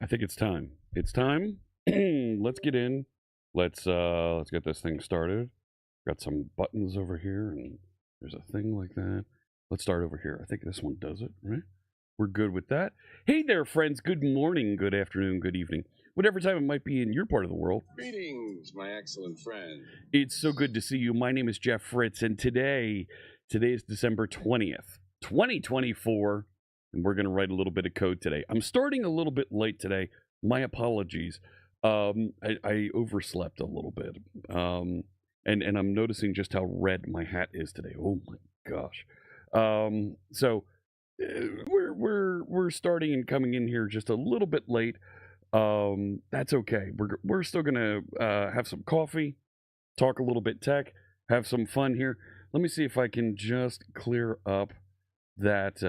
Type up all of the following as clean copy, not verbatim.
think it's time. It's time. Let's get in. Let's get this thing started. Got some buttons over here, and there's a thing like that. Let's start over here. I think this one does it, right? We're good with that. Hey there, friends. Good morning, good afternoon, good evening. Whatever time it might be in your part of the world. Greetings, my excellent friend. It's so good to see you. My name is Jeff Fritz, and today is December 20th, 2024, and we're going to write a little bit of code today. I'm starting a little bit late today. My apologies. I overslept a little bit, and I'm noticing just how red my hat is today. Oh my gosh! So we're starting and coming in here just a little bit late. That's okay. We're still gonna have some coffee, talk a little bit tech, have some fun here. Let me see if I can just clear up that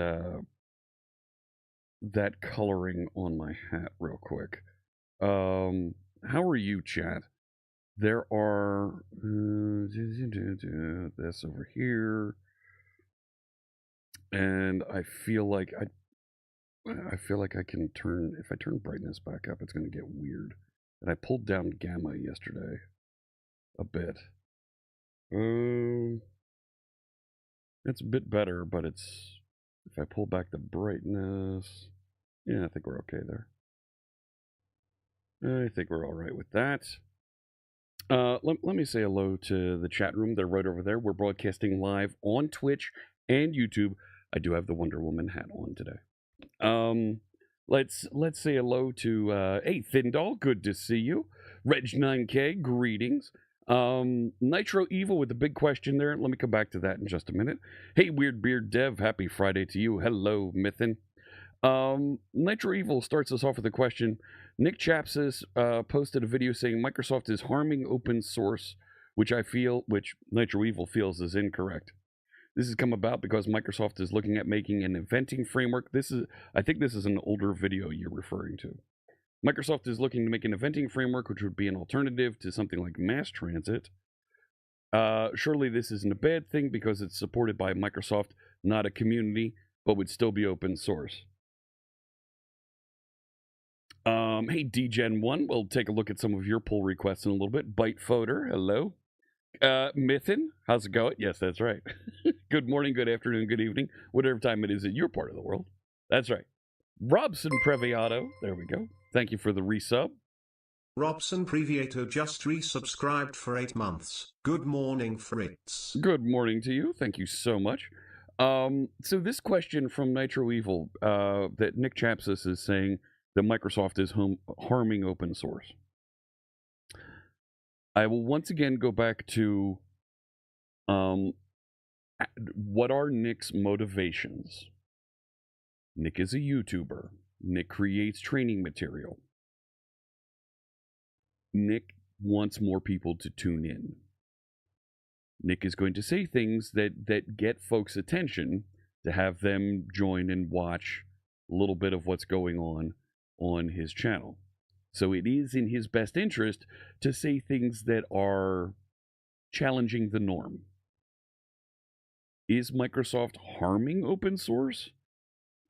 that coloring on my hat real quick. How are you, chat? There are this over here, and I feel like I can turn, if I turn brightness back up, it's going to get weird. And I pulled down gamma yesterday a bit. It's a bit better, but it's, if I pull back the brightness, yeah, I think we're okay there. I think we're all right with that. Let me say hello to the chat room. They're right over there. We're broadcasting live on Twitch and YouTube. I do have the Wonder Woman hat on today. Let's say hello to hey Thindall, good to see you. Reg9K, greetings. Nitro Evil with the big question there. Let me come back to that in just a minute. Hey Weird Beard Dev, happy Friday to you. Hello, Mythin. Nitro Evil starts us off with a question. Nick Chapsis posted a video saying Microsoft is harming open source, which Nitro Evil feels is incorrect. This has come about because Microsoft is looking at making an eventing framework. I think this is an older video you're referring to. Microsoft is looking to make an eventing framework, which would be an alternative to something like mass transit. Surely this isn't a bad thing because it's supported by Microsoft, not a community, but would still be open source. Hey, DGen1, we'll take a look at some of your pull requests in a little bit. Byte Foder, hello. Mythin, how's it going? Yes, that's right. Good morning, good afternoon, good evening, whatever time it is in your part of the world. That's right. Robson Previato, there we go. Thank you for the resub. Robson Previato just resubscribed for 8 months. Good morning, Fritz. Good morning to you. Thank you so much. So this question from Nitro Evil, that Nick Chapsis is saying that Microsoft is harming open source. I will once again go back to what are Nick's motivations? Nick is a YouTuber. Nick creates training material. Nick wants more people to tune in. Nick is going to say things that get folks' attention to have them join and watch a little bit of what's going on his channel. So it is in his best interest to say things that are challenging the norm. Is Microsoft harming open source?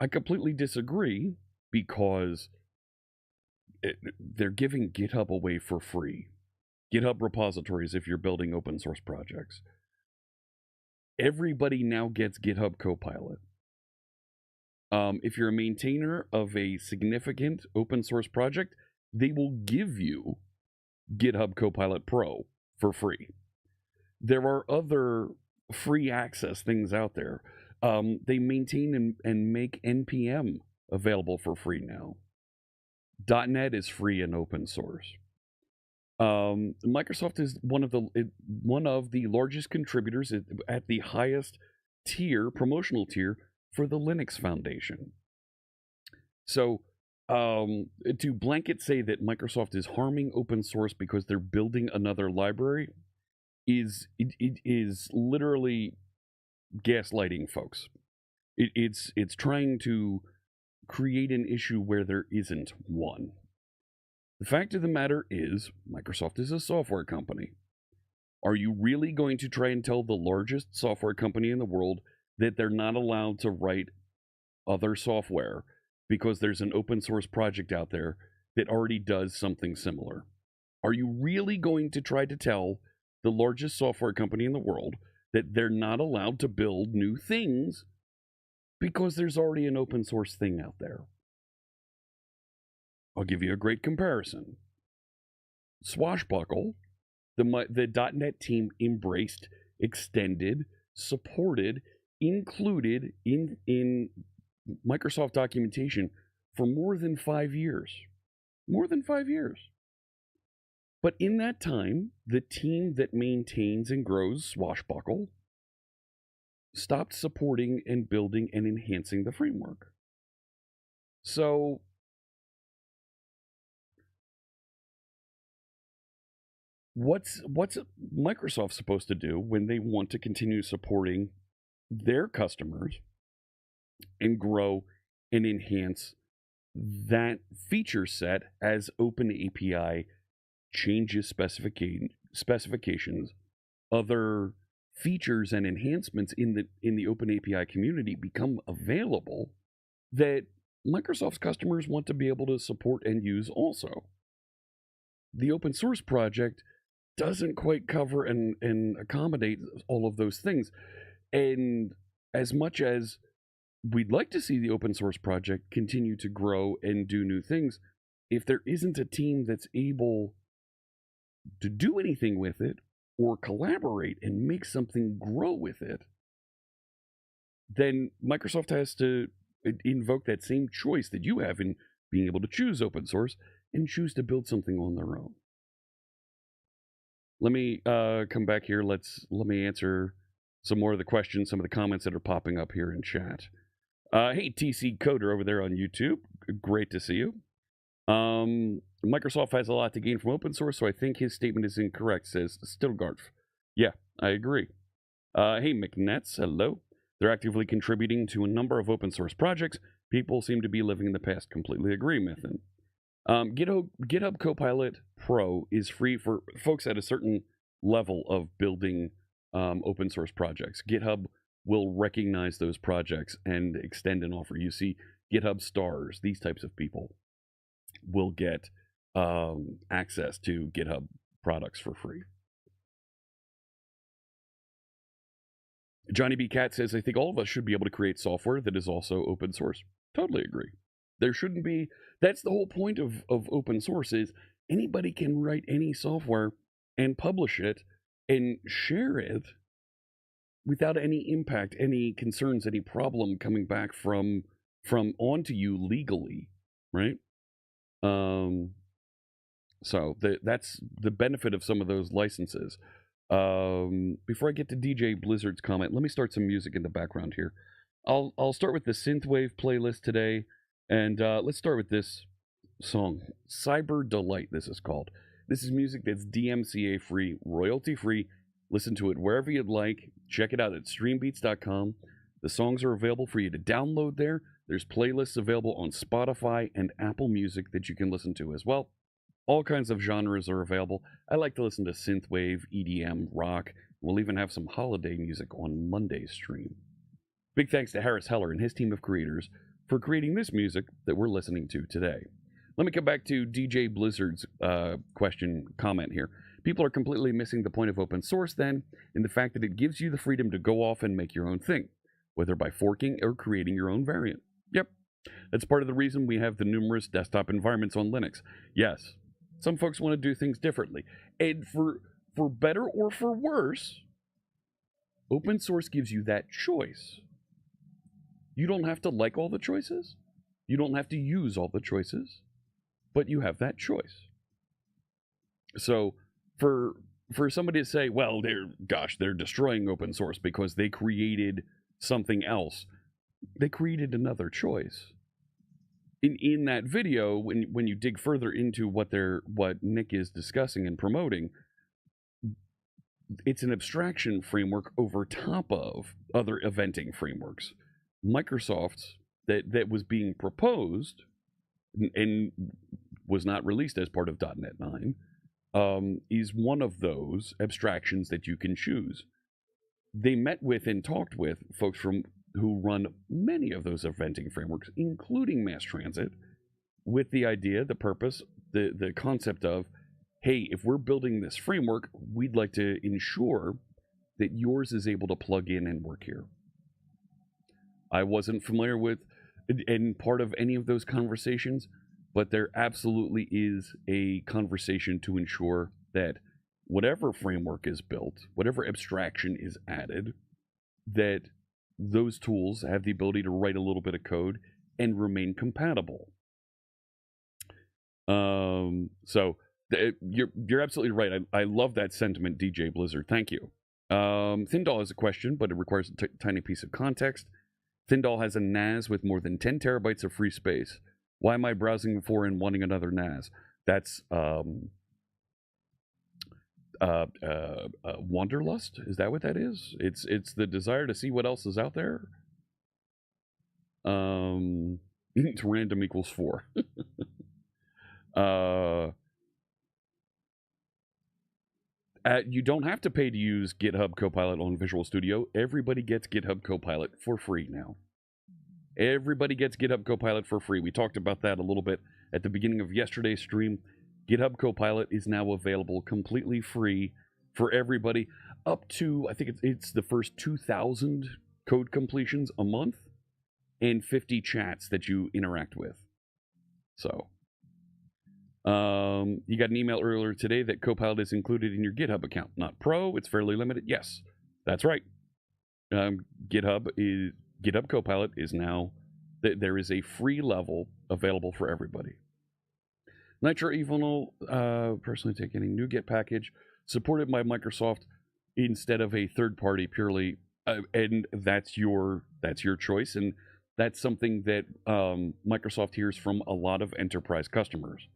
I completely disagree because they're giving GitHub away for free. GitHub repositories if you're building open source projects. Everybody now gets GitHub Copilot. If you're a maintainer of a significant open source project, they will give you GitHub Copilot Pro for free. There are other free access things out there. They maintain and make NPM available for free now. .NET is free and open source. Microsoft is one of the largest contributors at the highest tier, promotional tier, for the Linux Foundation. So to blanket say that Microsoft is harming open source because they're building another library is literally gaslighting folks. It's trying to create an issue where there isn't one. The fact of the matter is, Microsoft is a software company. Are you really going to try and tell the largest software company in the world that they're not allowed to write other software because there's an open source project out there that already does something similar? Are you really going to try to tell the largest software company in the world that they're not allowed to build new things because there's already an open source thing out there? I'll give you a great comparison. Swashbuckle, the .NET team embraced, extended, supported, included in Microsoft documentation for more than 5 years. More than 5 years. But in that time, the team that maintains and grows Swashbuckle stopped supporting and building and enhancing the framework. So what's Microsoft supposed to do when they want to continue supporting their customers and grow and enhance that feature set as OpenAPI changes specifications, other features and enhancements in the OpenAPI community become available that Microsoft's customers want to be able to support and use also? The open source project doesn't quite cover and accommodate all of those things. And as much as we'd like to see the open source project continue to grow and do new things, if there isn't a team that's able to do anything with it or collaborate and make something grow with it, then Microsoft has to invoke that same choice that you have in being able to choose open source and choose to build something on their own. Let me come back here. Let me answer some more of the questions, some of the comments that are popping up here in chat. Hey, TC Coder over there on YouTube. Great to see you. Microsoft has a lot to gain from open source, so I think his statement is incorrect, says Stilgarf. Yeah, I agree. Hey, McNets, hello. They're actively contributing to a number of open source projects. People seem to be living in the past. Completely agree, Mythin. GitHub Copilot Pro is free for folks at a certain level of building open source projects. GitHub will recognize those projects and extend an offer. You see, GitHub stars, these types of people will get access to GitHub products for free. Johnny B. Cat says, I think all of us should be able to create software that is also open source. Totally agree. There shouldn't be, that's the whole point of open source, is anybody can write any software and publish it and share it without any impact, any concerns, any problem coming back from onto you legally, right? So that's the benefit of some of those licenses. Before I get to DJ Blizzard's comment, let me start some music in the background here. I'll start with the Synthwave playlist today, and let's start with this song, Cyber Delight, this is called. This is music that's DMCA free, royalty free. Listen to it wherever you'd like. Check it out at streambeats.com. The songs are available for you to download there. There's playlists available on Spotify and Apple Music that you can listen to as well. All kinds of genres are available. I like to listen to synthwave, EDM, rock. We'll even have some holiday music on Monday's stream. Big thanks to Harris Heller and his team of creators for creating this music that we're listening to today. Let me come back to DJ Blizzard's comment here. People are completely missing the point of open source then, in the fact that it gives you the freedom to go off and make your own thing, whether by forking or creating your own variant. Yep, that's part of the reason we have the numerous desktop environments on Linux. Yes, some folks want to do things differently. And for better or for worse, open source gives you that choice. You don't have to like all the choices. You don't have to use all the choices, but you have that choice. So for somebody to say, well, they're destroying open source because they created something else. They created another choice. In that video, when you dig further into what Nick is discussing and promoting, it's an abstraction framework over top of other eventing frameworks. Microsoft's that was being proposed and was not released as part of .NET 9 is one of those abstractions that you can choose. They met with and talked with folks who run many of those eventing frameworks, including Mass Transit, with the idea, the purpose, the concept of, hey, if we're building this framework, we'd like to ensure that yours is able to plug in and work here. I wasn't familiar with and part of any of those conversations, but there absolutely is a conversation to ensure that whatever framework is built, whatever abstraction is added, that those tools have the ability to write a little bit of code and remain compatible. You're absolutely right. I love that sentiment, DJ Blizzard. Thank you. Thindoll has a question, but it requires a tiny piece of context. Thindoll has a NAS with more than 10 terabytes of free space. Why am I browsing for and wanting another NAS? That's wanderlust. Is that what that is? It's the desire to see what else is out there. Random equals 4. You don't have to pay to use GitHub Copilot on Visual Studio. Everybody gets GitHub Copilot for free now. Everybody gets GitHub Copilot for free. We talked about that a little bit at the beginning of yesterday's stream. GitHub Copilot is now available completely free for everybody up to, I think it's the first 2,000 code completions a month and 50 chats that you interact with. So, you got an email earlier today that Copilot is included in your GitHub account. Not Pro, it's fairly limited. Yes, that's right. GitHub Copilot is now, there is a free level available for everybody. Nitro Evil, personally take any NuGet package supported by Microsoft instead of a third party purely, and that's your choice, and that's something that Microsoft hears from a lot of enterprise customers.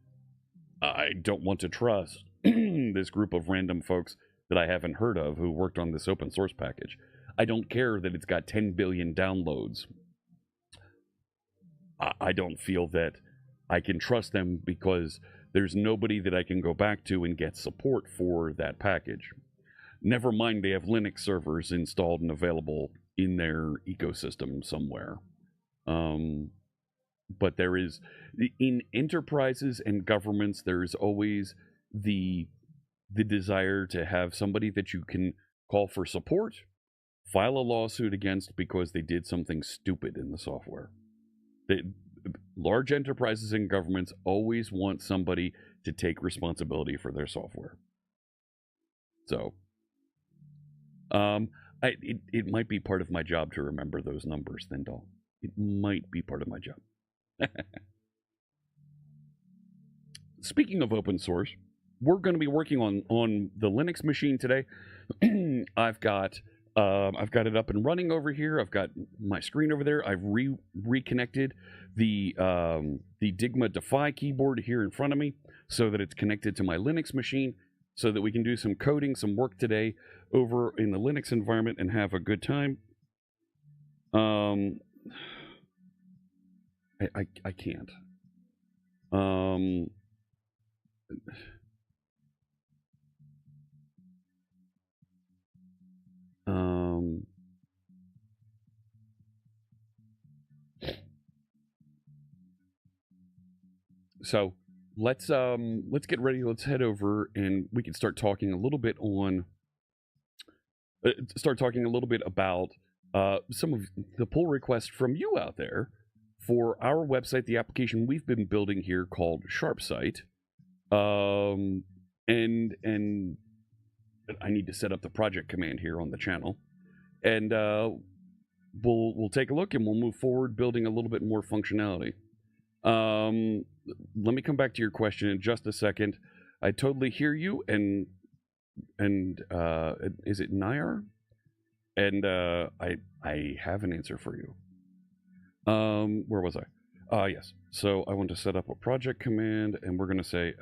I don't want to trust this group of random folks that I haven't heard of who worked on this open source package. I don't care that it's got 10 billion downloads. I don't feel that I can trust them because there's nobody that I can go back to and get support for that package. Never mind, they have Linux servers installed and available in their ecosystem somewhere. But there is, in enterprises and governments, there's always the desire to have somebody that you can call for support, file a lawsuit against because they did something stupid in the software. Large enterprises and governments always want somebody to take responsibility for their software. So, it might be part of my job to remember those numbers, Thindoll. It might be part of my job. Speaking of open source, we're going to be working on the Linux machine today. I've got it up and running over here. I've got my screen over there. I've reconnected the Digma Defy keyboard here in front of me so that it's connected to my Linux machine so that we can do some coding, some work today over in the Linux environment and have a good time. I can't. So let's get ready. Let's head over and we can start talking a little bit about some of the pull requests from you out there for our website, the application we've been building here called SharpSite. And I need to set up the project command here on the channel, and we'll take a look and we'll move forward building a little bit more functionality. Let me come back to your question in just a second. I totally hear you, and is it Nayar? And I have an answer for you. Where was I? Yes. So I want to set up a project command, and we're going to say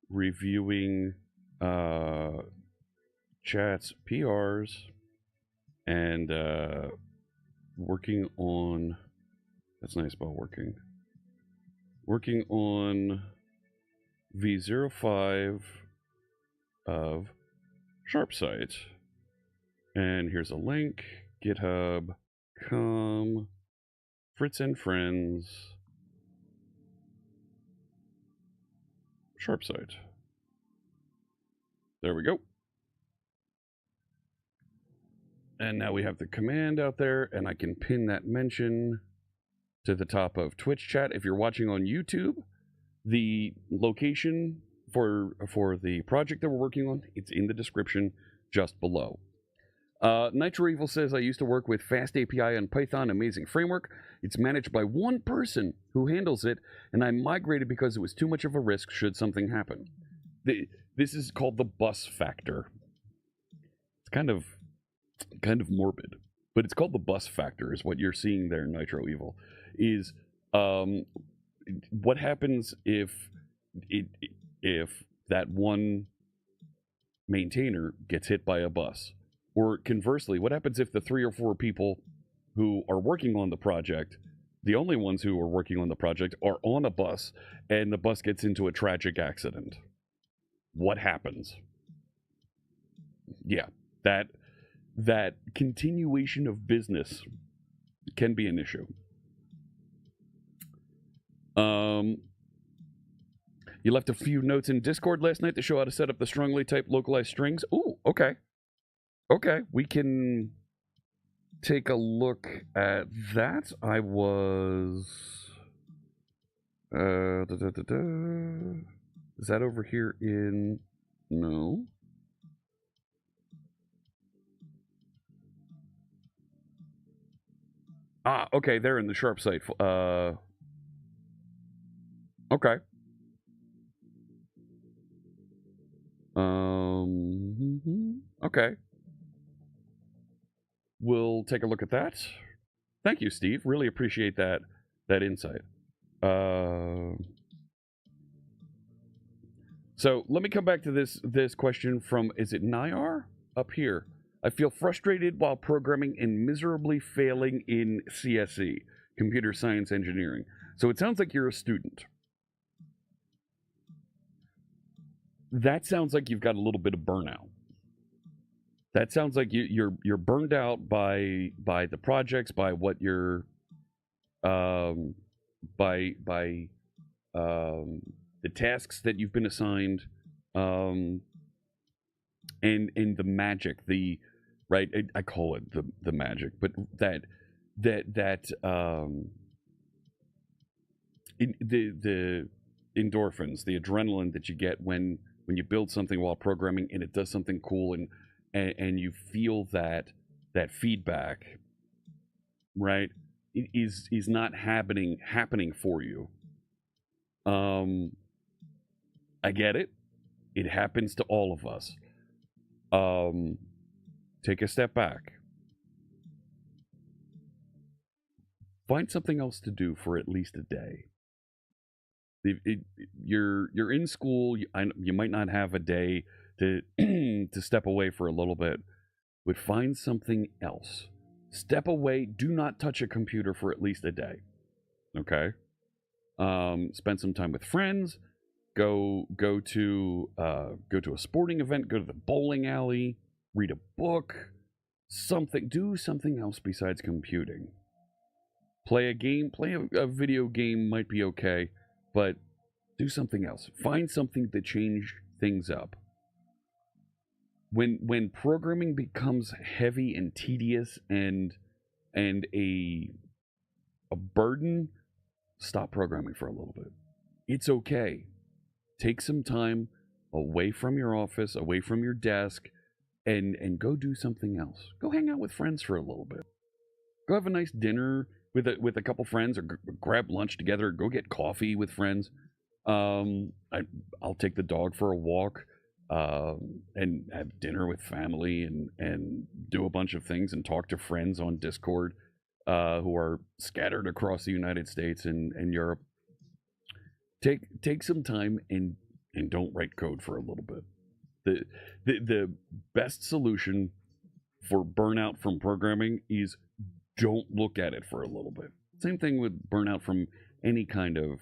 reviewing chats, PRs, and working on, that's nice about working on v05 of SharpSite. And here's a link, github.com, Fritz and Friends, Sharp site. There we go. And now we have the command out there, and I can pin that mention to the top of Twitch chat. If you're watching on YouTube, the location for the project that we're working on, it's in the description just below. Nitro Evil says, I used to work with Fast API on Python, amazing framework. It's managed by one person who handles it, and I migrated because it was too much of a risk should something happen. This is called the bus factor. It's kind of morbid, but it's called the bus factor, is what you're seeing there, Nitro Evil. Is what happens if that one maintainer gets hit by a bus? Or conversely, what happens if the 3 or 4 people who are working on the project, the only ones who are working on the project, are on a bus and the bus gets into a tragic accident? What happens? Yeah, that continuation of business can be an issue. You left a few notes in Discord last night to show how to set up the strongly typed localized strings. Ooh, okay. Okay, we can take a look at that. I was... Is that over here in... No. Ah, okay, they're in the Sharp site. Okay. Okay. We'll take a look at that. Thank you, Steve. Really appreciate that insight. So let me come back to this question from, is it Nyar? Up here. I feel frustrated while programming and miserably failing in CSE, computer science engineering. So it sounds like you're a student. That sounds like you've got a little bit of burnout. That sounds like you're burned out by the projects, by what you're by the tasks that you've been assigned, and the magic, right? I call it the magic, but the endorphins, the adrenaline that you get when you build something while programming and it does something cool, and you feel that feedback, right? It is not happening for you. I get it. It happens to all of us. Take a step back. Find something else to do for at least a day. You're in school. You might not have a day to to step away for a little bit, but find something else. Step away. Do not touch a computer for at least a day. Okay. Spend some time with friends. Go to a sporting event. Go to the bowling alley. Read a book. Do something else besides computing. Play a game. Play a video game might be okay, but do something else. Find something to change things up. When programming becomes heavy and tedious and a burden, stop programming for a little bit. It's okay. Take some time away from your office, away from your desk, and go do something else. Go hang out with friends for a little bit. Go have a nice dinner with a couple friends, or grab lunch together, or go get coffee with friends. I'll take the dog for a walk, and have dinner with family, and do a bunch of things, and talk to friends on Discord who are scattered across the United States and Europe. Take some time and don't write code for a little bit. The best solution for burnout from programming is don't look at it for a little bit. Same thing with burnout from any kind of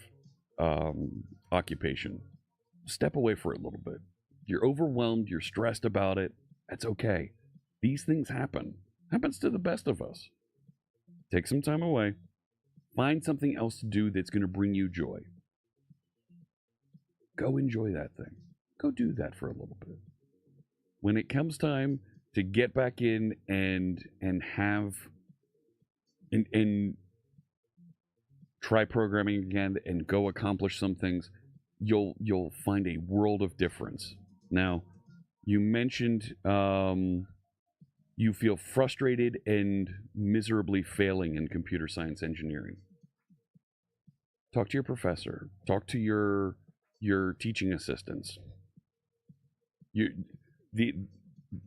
occupation. Step away for a little bit. You're overwhelmed, you're stressed about it. That's okay. These things happen. Happens to the best of us. Take some time away. Find something else to do that's going to bring you joy. Go enjoy that thing. Go do that for a little bit. When it comes time to get back in and have and try programming again and go accomplish some things, you'll find a world of difference. Now, you mentioned you feel frustrated and miserably failing in computer science engineering. Talk to your professor. Talk to your teaching assistants.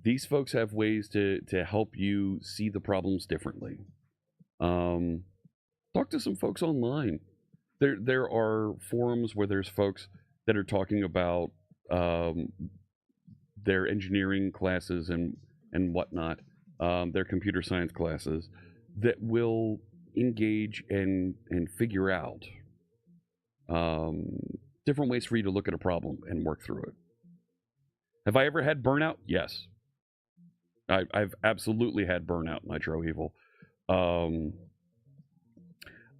These folks have ways to help you see the problems differently. Talk to some folks online. There are forums where there's folks that are talking about their engineering classes and whatnot, their computer science classes, that will engage and figure out different ways for you to look at a problem and work through it. Have I ever had burnout? Yes. I've absolutely had burnout, Nitro Evil.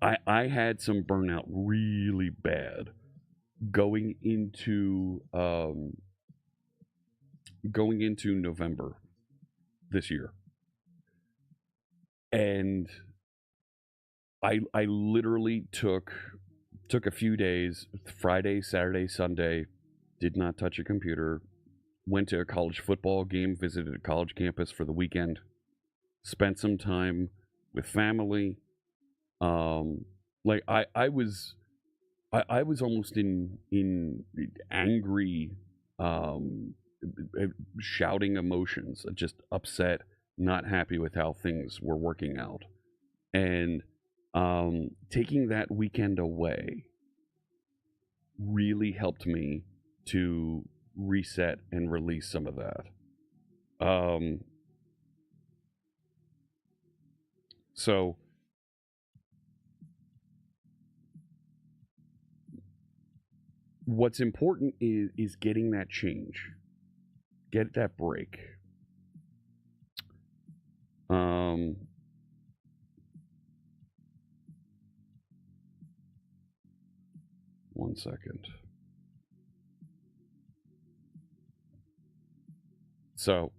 I had some burnout really bad going into November this year, and I literally took a few days, Friday, Saturday, Sunday, did not touch a computer. Went to a college football game, visited a college campus for the weekend, spent some time with family. Like I was almost in angry, shouting emotions, just upset, not happy with how things were working out, and taking that weekend away really helped me to reset and release some of that. So what's important is getting that change, get that break. One second. So,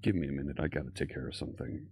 give me a minute. I got to take care of something.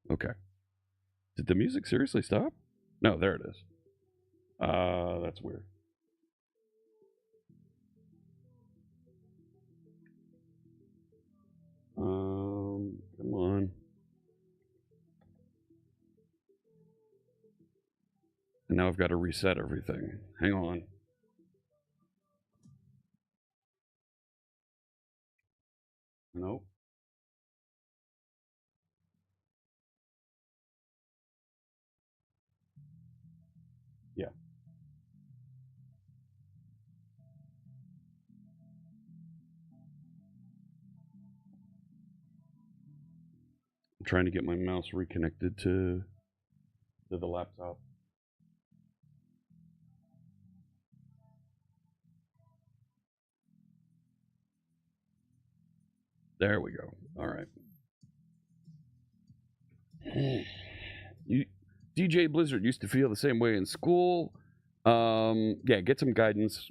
Okay. Did the music seriously stop? No, there it is. That's weird. And now I've got to reset everything. Hang on. Nope. Yeah. I'm trying to get my mouse reconnected to the laptop. There we go. All right. DJ Blizzard used to feel the same way in school. Yeah, get some guidance.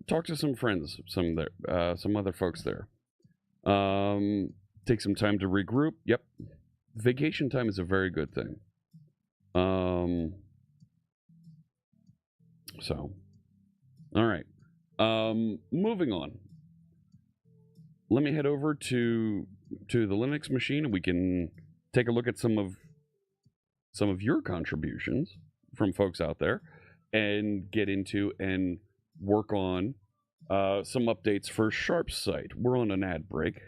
Talk to some friends, some other folks there. Take some time to regroup. Yep, vacation time is a very good thing. So, all right. Moving on. Let me head over to the Linux machine, and we can take a look at some of your contributions from folks out there, and get into and work on some updates for Sharp's site. We're on an ad break.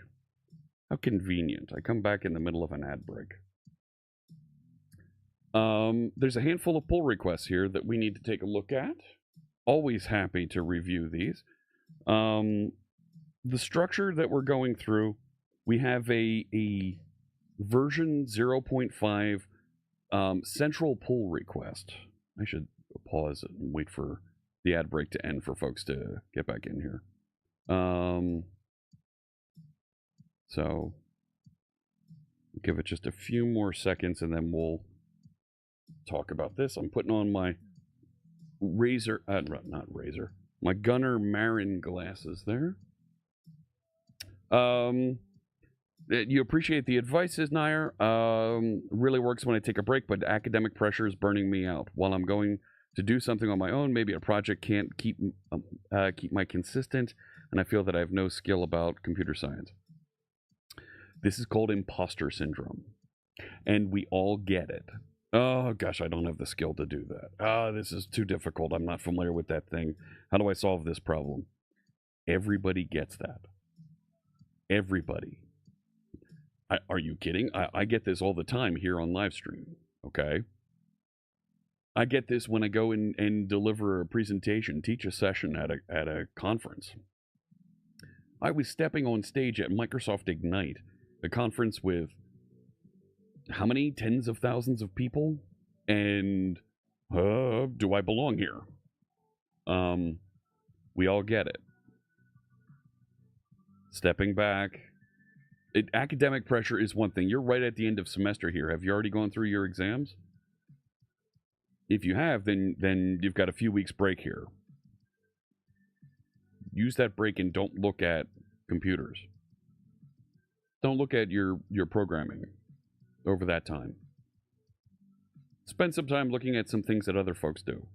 How convenient. I come back in the middle of an ad break. There's a handful of pull requests here that we need to take a look at. Always happy to review these. The structure that we're going through, we have a version 0.5 central pull request. I should pause it and wait for the ad break to end for folks to get back in here. So give it just a few more seconds and then we'll talk about this. I'm putting on my my Gunnar Marin glasses there. You appreciate the advice, says Nair. Really works when I take a break, but academic pressure is burning me out. While I'm going to do something on my own, maybe a project can't keep my consistent, and I feel that I have no skill about computer science. This is called imposter syndrome, and we all get it. Oh gosh, I don't have the skill to do that. This is too difficult. I'm not familiar with that thing. How do I solve this problem? Everybody gets that. Everybody. Are you kidding? I get this all the time here on live stream, okay? I get this when I go and deliver a presentation, teach a session at a conference. I was stepping on stage at Microsoft Ignite, a conference with how many tens of thousands of people? And do I belong here? We all get it. Stepping back. Academic pressure is one thing. You're right at the end of semester here. Have you already gone through your exams? If you have, then you've got a few weeks break here. Use that break and don't look at computers. Don't look at your programming over that time. Spend some time looking at some things that other folks do.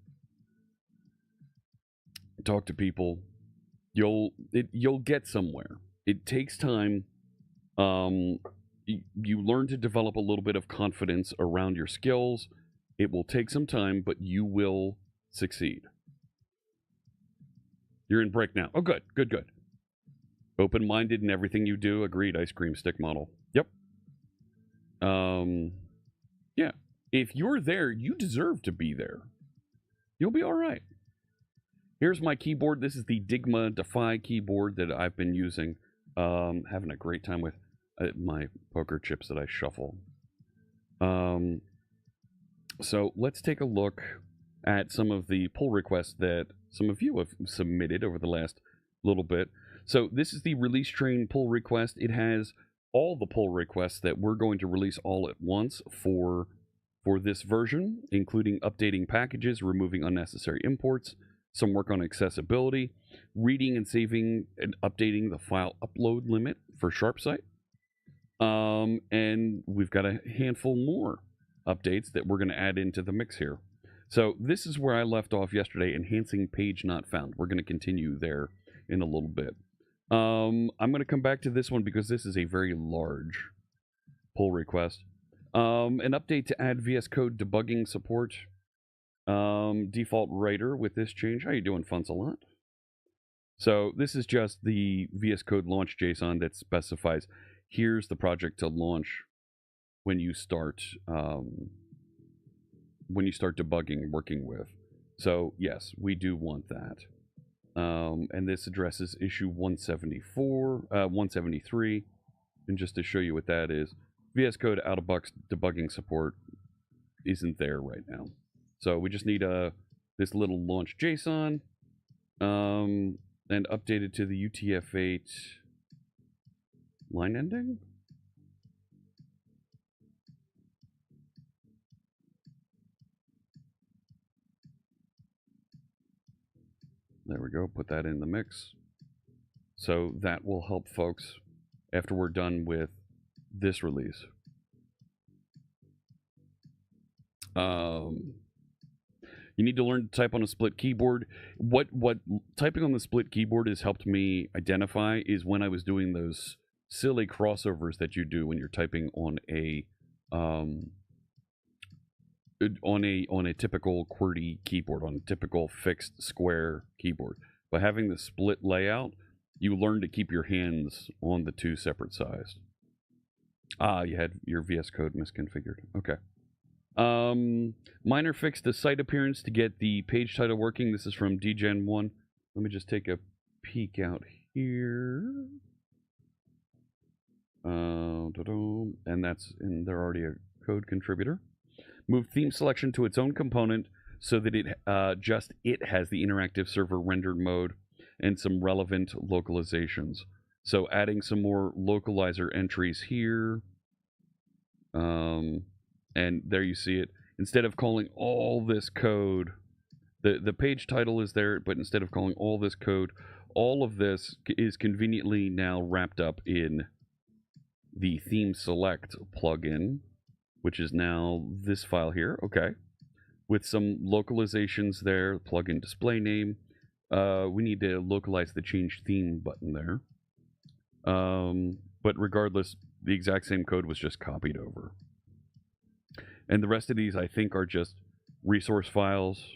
Talk to people. You'll get somewhere. It takes time. You learn to develop a little bit of confidence around your skills. It will take some time, but you will succeed. You're in break now. Oh, good. Open-minded in everything you do. Agreed. Ice cream stick model. Yep. Yeah. If you're there, you deserve to be there. You'll be all right. Here's my keyboard. This is the Digma Defy keyboard that I've been using. Having a great time with my poker chips that I shuffle. So let's take a look at some of the pull requests that some of you have submitted over the last little bit. So this is the release train pull request. It has all the pull requests that we're going to release all at once for this version, including updating packages, removing unnecessary imports, some work on accessibility, reading and saving and updating the file upload limit for SharpSite. And we've got a handful more updates that we're going to add into the mix here. So this is where I left off yesterday, enhancing page not found. We're going to continue there in a little bit. I'm going to come back to this one because this is a very large pull request. An update to add VS Code debugging support. default writer with this change. How you doing, Funsalot? So this is just the VS Code launch JSON that specifies here's the project to launch when you start debugging and working with. So yes, we do want that. And this addresses issue 173. And just to show you what that is, VS Code out-of-box debugging support isn't there right now. So we just need this little launch JSON and update it to the UTF-8 line ending. There we go, put that in the mix. So that will help folks after we're done with this release. You need to learn to type on a split keyboard. What typing on the split keyboard has helped me identify is when I was doing those silly crossovers that you do when you're typing on a typical QWERTY keyboard, on a typical fixed square keyboard. By having the split layout, you learn to keep your hands on the two separate sides. Ah, you had your VS Code misconfigured. Okay. Miner fixed the site appearance to get the page title working. This is from DGen1. Let me just take a peek out here. And that's in, they're already a code contributor. Move theme selection to its own component so that it has the interactive server rendered mode and some relevant localizations. So adding some more localizer entries here. And there you see it. Instead of calling all this code, the page title is there, but instead of calling all this code, all of this is conveniently now wrapped up in the theme select plugin, which is now this file here. Okay. With some localizations there, plugin display name. We need to localize the change theme button there. But regardless, the exact same code was just copied over. And the rest of these, I think, are just resource files.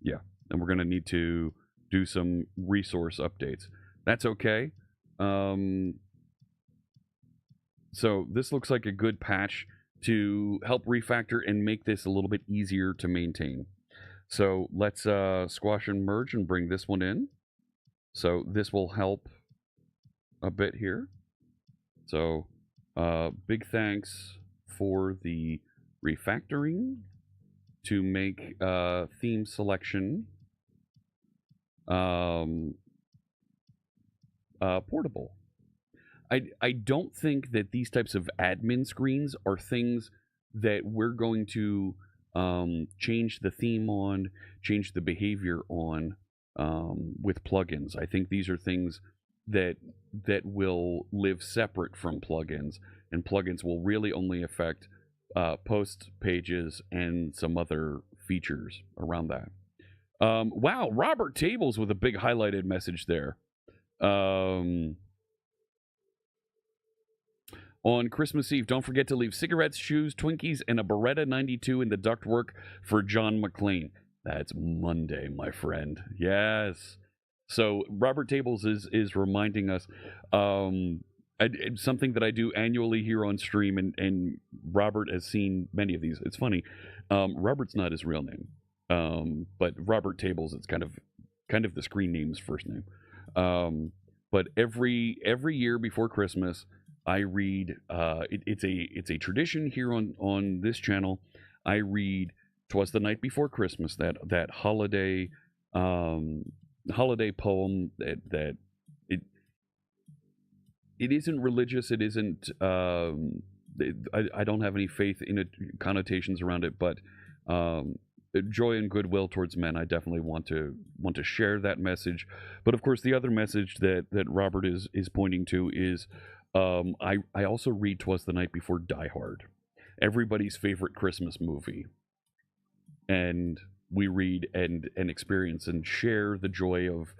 Yeah, and we're going to need to do some resource updates. That's okay. So this looks like a good patch to help refactor and make this a little bit easier to maintain. So let's squash and merge and bring this one in. So this will help a bit here. So big thanks for the refactoring to make theme selection portable. I don't think that these types of admin screens are things that we're going to change the theme on, change the behavior on with plugins. I think these are things that will live separate from plugins, and plugins will really only affect post pages and some other features around that. Wow, Robert Tables with a big highlighted message there. On Christmas Eve, don't forget to leave cigarettes, shoes, Twinkies, and a Beretta 92 in the ductwork for John McClane. That's Monday, my friend. Yes. So Robert Tables is reminding us something that I do annually here on stream, and Robert has seen many of these. It's funny. Robert's not his real name, but Robert Tables, it's kind of the screen name's first name. But every year before Christmas, I read. It's a tradition here on this channel. I read "'Twas the Night Before Christmas," that holiday poem that it isn't religious. It isn't. I don't have any faith in it, connotations around it, but joy and goodwill towards men. I definitely want to share that message. But of course, the other message that Robert is pointing to is. I also read "'Twas the Night Before" Die Hard, everybody's favorite Christmas movie, and we read and experience and share the joy of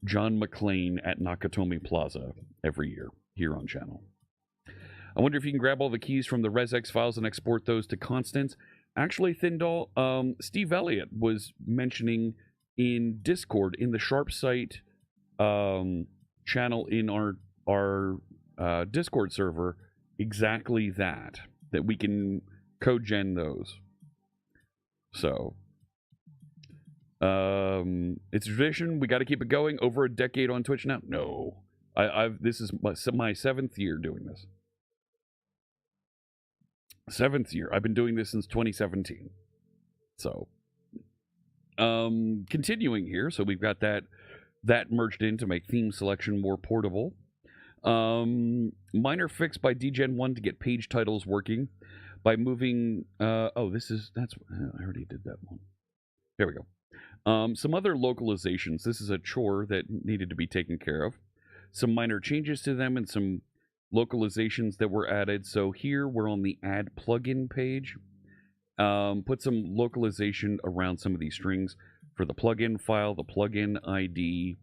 John McClane at Nakatomi Plaza every year here on channel. I wonder if you can grab all the keys from the resx files and export those to Constance. Actually, Thindall, Steve Elliott was mentioning in Discord, in the SharpSite channel in our Discord server, exactly that we can code gen those. So, it's a tradition. We got to keep it going. Over a decade on Twitch now. No, this is my 7th year doing this. 7th year. I've been doing this since 2017. So, continuing here. So we've got that merged in to make theme selection more portable. Minor fix by DGen1 to get page titles working by moving. I already did that one. There we go. Some other localizations. This is a chore that needed to be taken care of. Some minor changes to them and some localizations that were added. So here we're on the add plugin page. Put some localization around some of these strings for the plugin file, the plugin ID,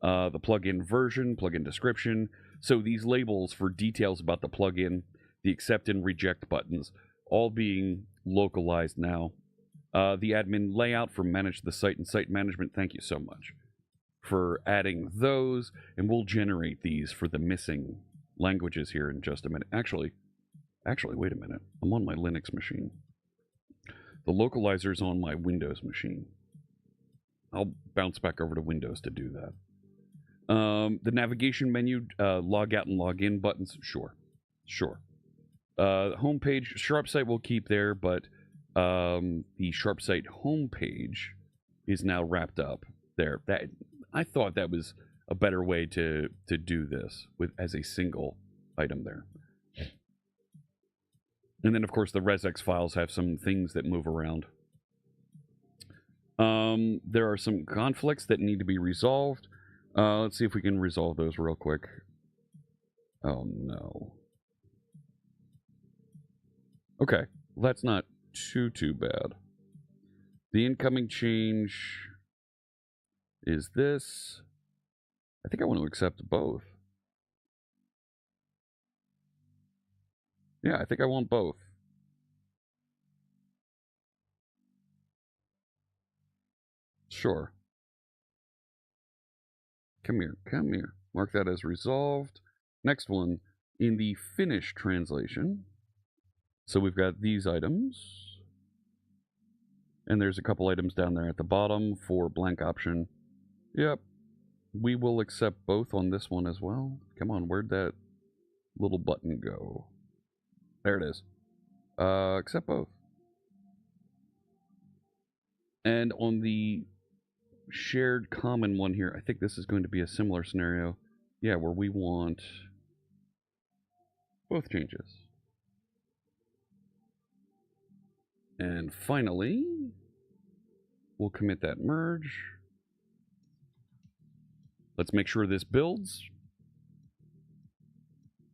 the plugin version, plugin description. So these labels for details about the plugin, the accept and reject buttons, all being localized now. The admin layout for manage the site and site management. Thank you so much for adding those, and we'll generate these for the missing languages here in just a minute. Actually, wait a minute. I'm on my Linux machine. The localizer's on my Windows machine. I'll bounce back over to Windows to do that. The navigation menu, log out and log in buttons, sure. Homepage, SharpSite will keep there, but the SharpSite homepage is now wrapped up there. I thought that was a better way to do this as a single item there. And then, of course, the resx files have some things that move around. There are some conflicts that need to be resolved. Let's see if we can resolve those real quick. Oh, no. Okay, well, that's not too bad. The incoming change is this. I think I want to accept both. Yeah, I think I want both. Sure. Come here. Mark that as resolved. Next one, in the Finnish translation. So we've got these items. And there's a couple items down there at the bottom for blank option. Yep. We will accept both on this one as well. Come on, where'd that little button go? There it is. Accept both. And on the shared common one here, I think this is going to be a similar scenario. Yeah, where we want both changes. And finally, we'll commit that merge. Let's make sure this builds.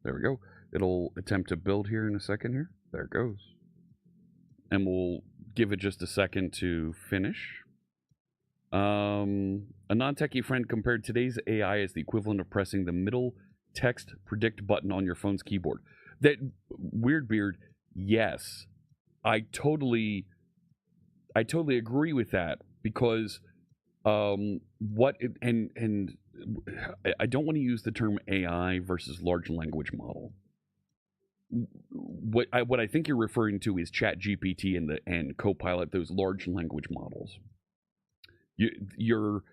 There we go. It'll attempt to build here in a second here. There it goes. And we'll give it just a second to finish. A non-techie friend compared today's AI as the equivalent of pressing the middle text predict button on your phone's keyboard. That Weird Beard, yes. I totally agree with that, because I don't want to use the term AI versus large language model. What I think you're referring to is ChatGPT and Copilot, those large language models. Your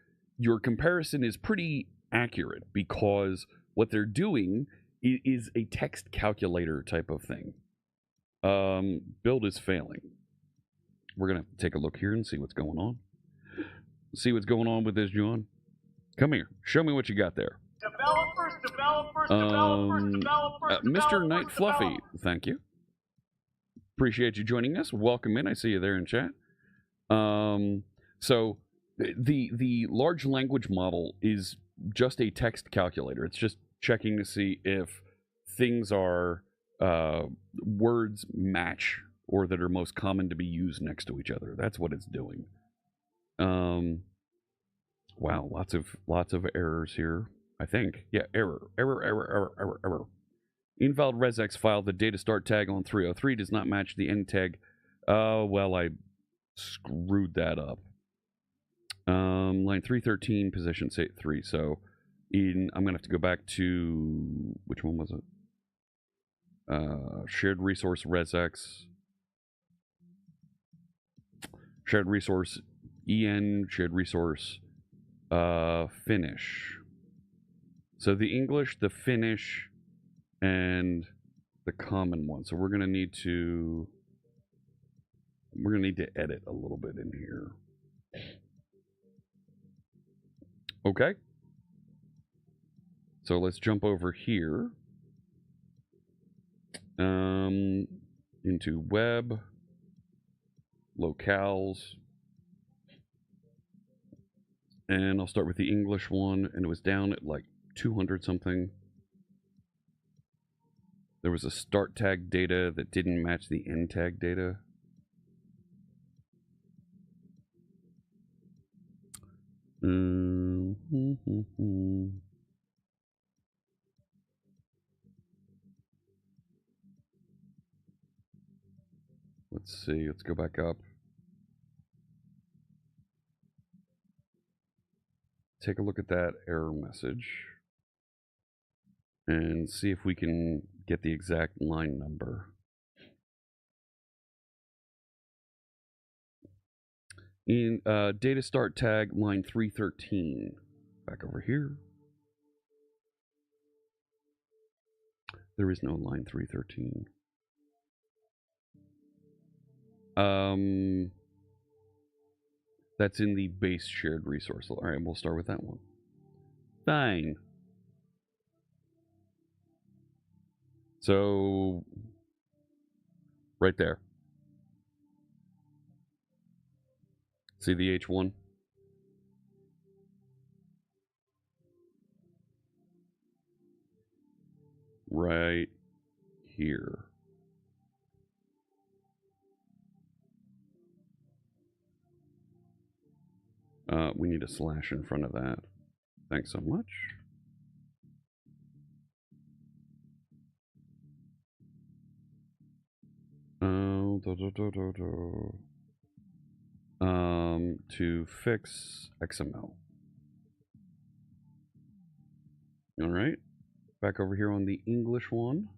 comparison is pretty accurate, because what they're doing is a text calculator type of thing. Build is failing. We're gonna take a look here and see what's going on. See what's going on with this, John. Come here. Show me what you got there. Developers. Mr. Night Fluffy, thank you. Appreciate you joining us. Welcome in. I see you there in chat. So the large language model is just a text calculator. It's just checking to see if things are words match or that are most common to be used next to each other. That's what it's doing. Wow, lots of errors here. I think. Yeah, error. Invalid resx file. The data start tag on 303 does not match the end tag Well, I screwed that up. Line 313, position say 3. So I'm gonna have to go back to which one was it? Shared resource resx. Shared resource en, shared resource Finnish. So the English, the Finnish, and the common one. So we're gonna need to edit a little bit in here. Okay. So let's jump over here into web, locales, and I'll start with the English one, and it was down at like 200 something. There was a start tag data that didn't match the end tag data. Let's see, let's go back up. Take a look at that error message and see if we can get the exact line number. In data start tag line 313. Back over here. There is no line 313. That's in the base shared resource. All right, we'll start with that one. Fine. So, right there. See the H1? Right here. We need a slash in front of that. Thanks so much. To fix XML. All right. Back over here on the English one.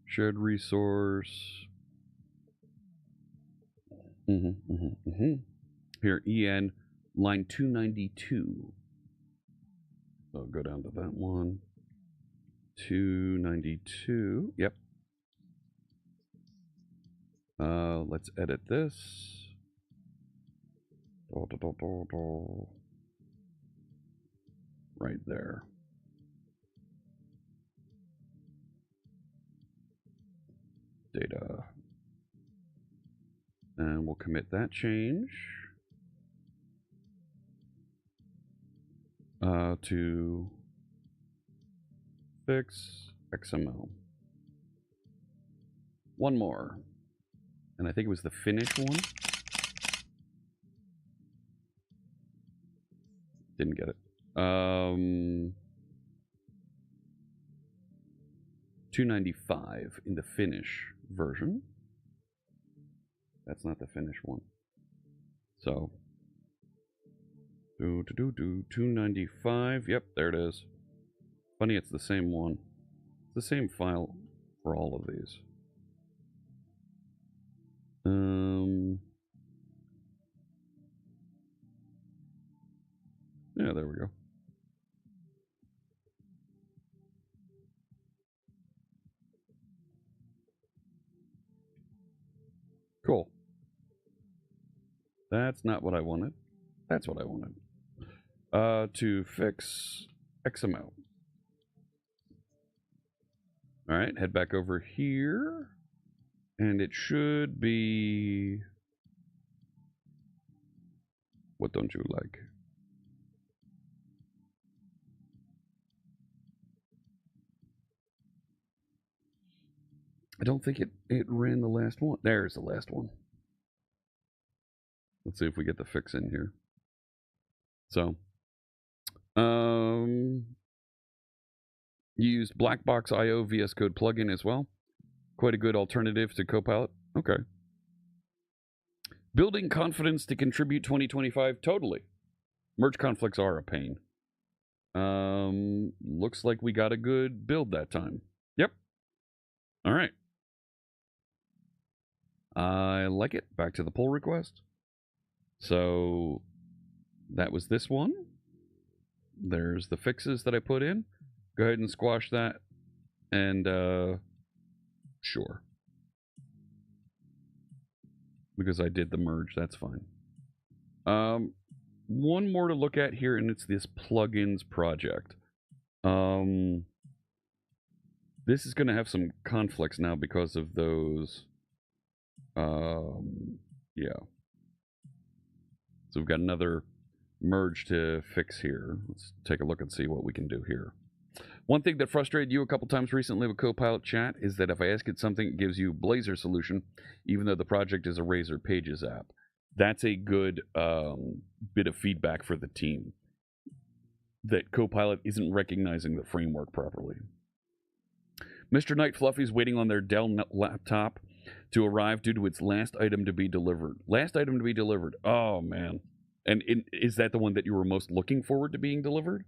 Shared resource. Here, EN, line 292. So go down to that one. 292. Yep. Let's edit this. Right there. Data. And we'll commit that change to fix XML. One more. And I think it was the Finnish one. Didn't get it. 295 in the Finnish version. That's not the Finnish one. So 295. Yep, there it is. Funny, it's the same one. It's the same file for all of these. Yeah, there we go. Cool. That's not what I wanted. That's what I wanted. To fix XML. All right, head back over here. And it should be... What don't you like? I don't think it ran the last one. There's the last one. Let's see if we get the fix in here. So, You used Blackbox.io VS Code plugin as well. Quite a good alternative to Copilot. Okay. Building confidence to contribute 2025. Totally. Merge conflicts are a pain. Looks like we got a good build that time. Yep. All right. I like it. Back to the pull request. So that was this one. There's the fixes that I put in. Go ahead and squash that. And sure. Because I did the merge, that's fine. One more to look at here, and it's this plugins project. This is going to have some conflicts now because of those. Yeah. So we've got another merge to fix here. Let's take a look and see what we can do here. One thing that frustrated you a couple times recently with Copilot Chat is that if I ask it something, it gives you Blazor solution, even though the project is a Razor Pages app. That's a good bit of feedback for the team, that Copilot isn't recognizing the framework properly. Mr. Knight Fluffy's waiting on their Dell laptop to arrive due to its last item to be delivered. Last item to be delivered. Oh, man. And is that the one that you were most looking forward to being delivered?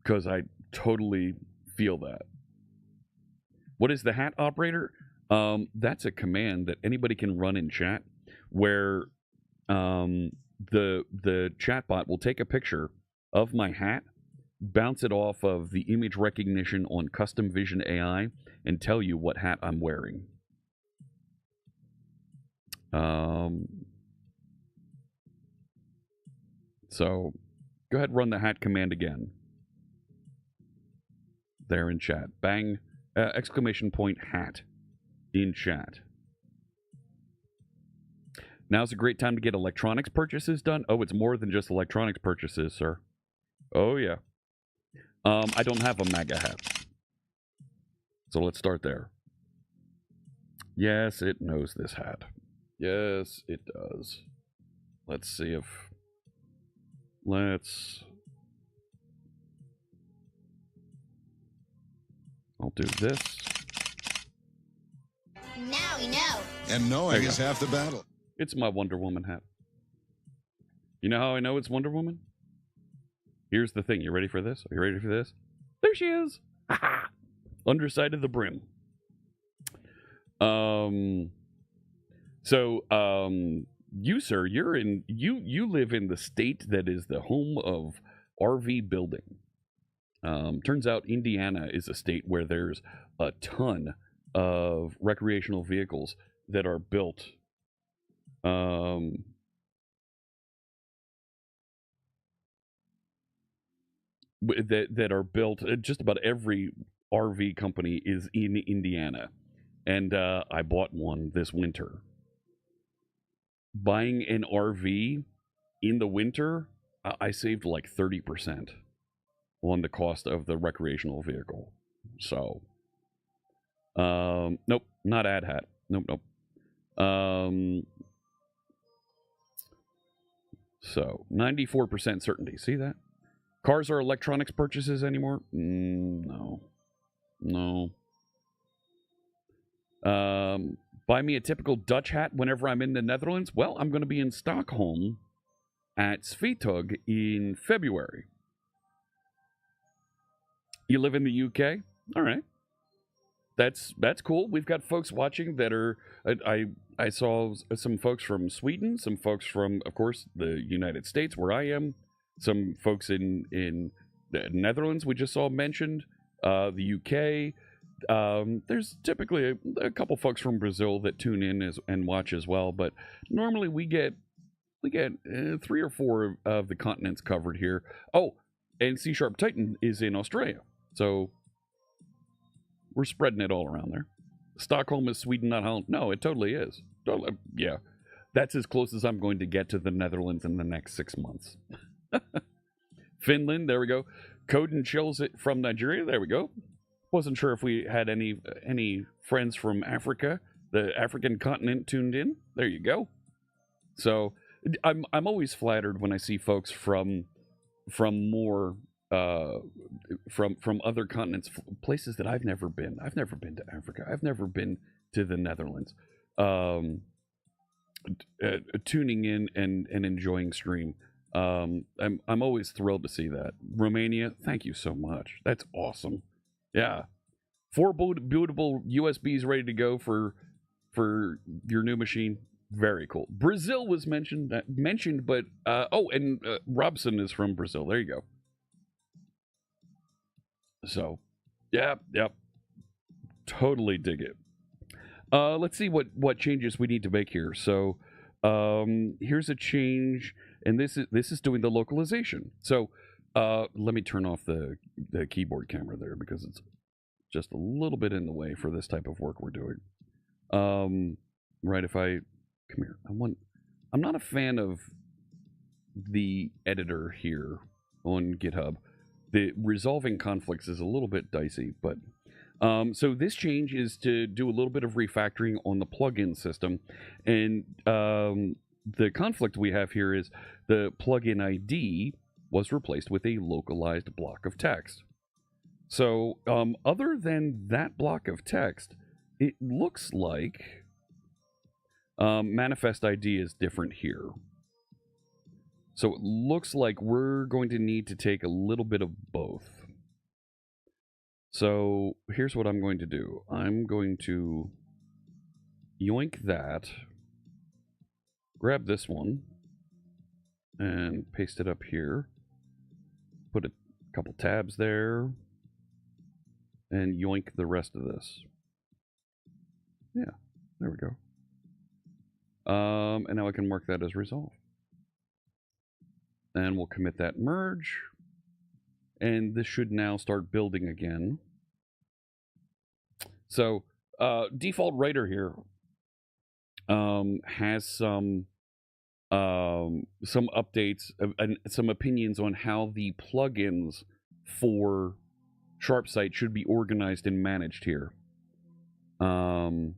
Because I totally feel that. What is the hat operator? That's a command that anybody can run in chat, where the chatbot will take a picture of my hat, bounce it off of the image recognition on Custom Vision AI, and tell you what hat I'm wearing. So go ahead and run the hat command again. There in chat. Bang, exclamation point hat in chat. Now's a great time to get electronics purchases done. Oh, it's more than just electronics purchases, sir. Oh, yeah. I don't have a MAGA hat. So let's start there. Yes, it knows this hat. Yes, it does. Let's see if... I'll do this. Now we know. And knowing is half the battle. It's my Wonder Woman hat. You know how I know it's Wonder Woman? Here's the thing. You ready for this? Are you ready for this? There she is. Underside of the brim. You, sir, you live in the state that is the home of RV building. Turns out Indiana is a state where there's a ton of recreational vehicles that are built. That are built. Just about every RV company is in Indiana, and I bought one this winter. Buying an RV in the winter, I saved like 30% on the cost of the recreational vehicle. So, nope, not ad hat. Nope. So 94% certainty. See that? Cars are electronics purchases anymore? No. Buy me a typical Dutch hat whenever I'm in the Netherlands? Well, I'm going to be in Stockholm at Svetug in February. You live in the UK? All right. That's cool. We've got folks watching that are... I saw some folks from Sweden, some folks from, of course, the United States, where I am, some folks in the Netherlands we just saw mentioned, the UK. There's typically a couple folks from Brazil that tune in and watch as well, but normally we get 3 or 4 of the continents covered here. Oh, and C# Titan is in Australia, so we're spreading it all around there. Stockholm is Sweden, not Holland. No, it totally is. Totally, yeah. That's as close as I'm going to get to the Netherlands in the next 6 months. Finland, there we go. Code and Chills from Nigeria, there we go. Wasn't sure if we had any friends from Africa, the African continent, tuned in. There you go. So I'm always flattered when I see folks from more from other continents, places that I've never been. I've never been to Africa. I've never been to the Netherlands. Tuning in and enjoying stream. I'm always thrilled to see that. Romania, thank you so much. That's awesome. Yeah, 4 bootable USBs ready to go for your new machine. Very cool. Brazil was mentioned, but Robson is from Brazil. There you go. So, yep, totally dig it. Let's see what changes we need to make here. So, here's a change, and this is doing the localization. So, let me turn off the keyboard camera there because it's just a little bit in the way for this type of work we're doing. Right, if I come here, I'm not a fan of the editor here on GitHub. The resolving conflicts is a little bit dicey, but so this change is to do a little bit of refactoring on the plugin system, and the conflict we have here is the plugin ID was replaced with a localized block of text. So other than that block of text, it looks like manifest ID is different here. So it looks like we're going to need to take a little bit of both. So here's what I'm going to do. I'm going to yoink that, grab this one, and paste it up here. Put a couple tabs there, and yoink the rest of this. Yeah, there we go. And now I can mark that as resolved. And we'll commit that merge. And this should now start building again. So, default writer here has some updates and some opinions on how the plugins for SharpSight should be organized and managed here. You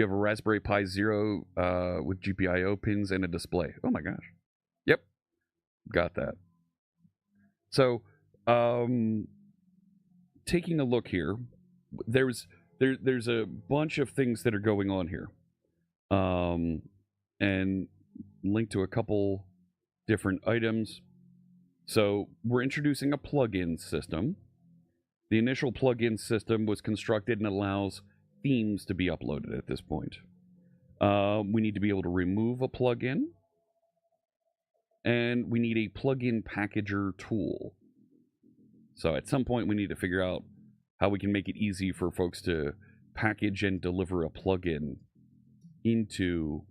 have a Raspberry Pi Zero with GPIO pins and a display. Oh my gosh. Yep. Got that. So, taking a look here, there's a bunch of things that are going on here. And linked to a couple different items. So, we're introducing a plugin system. The initial plugin system was constructed and allows themes to be uploaded at this point. We need to be able to remove a plugin, and we need a plugin packager tool. So at some point we need to figure out how we can make it easy for folks to package and deliver a plugin into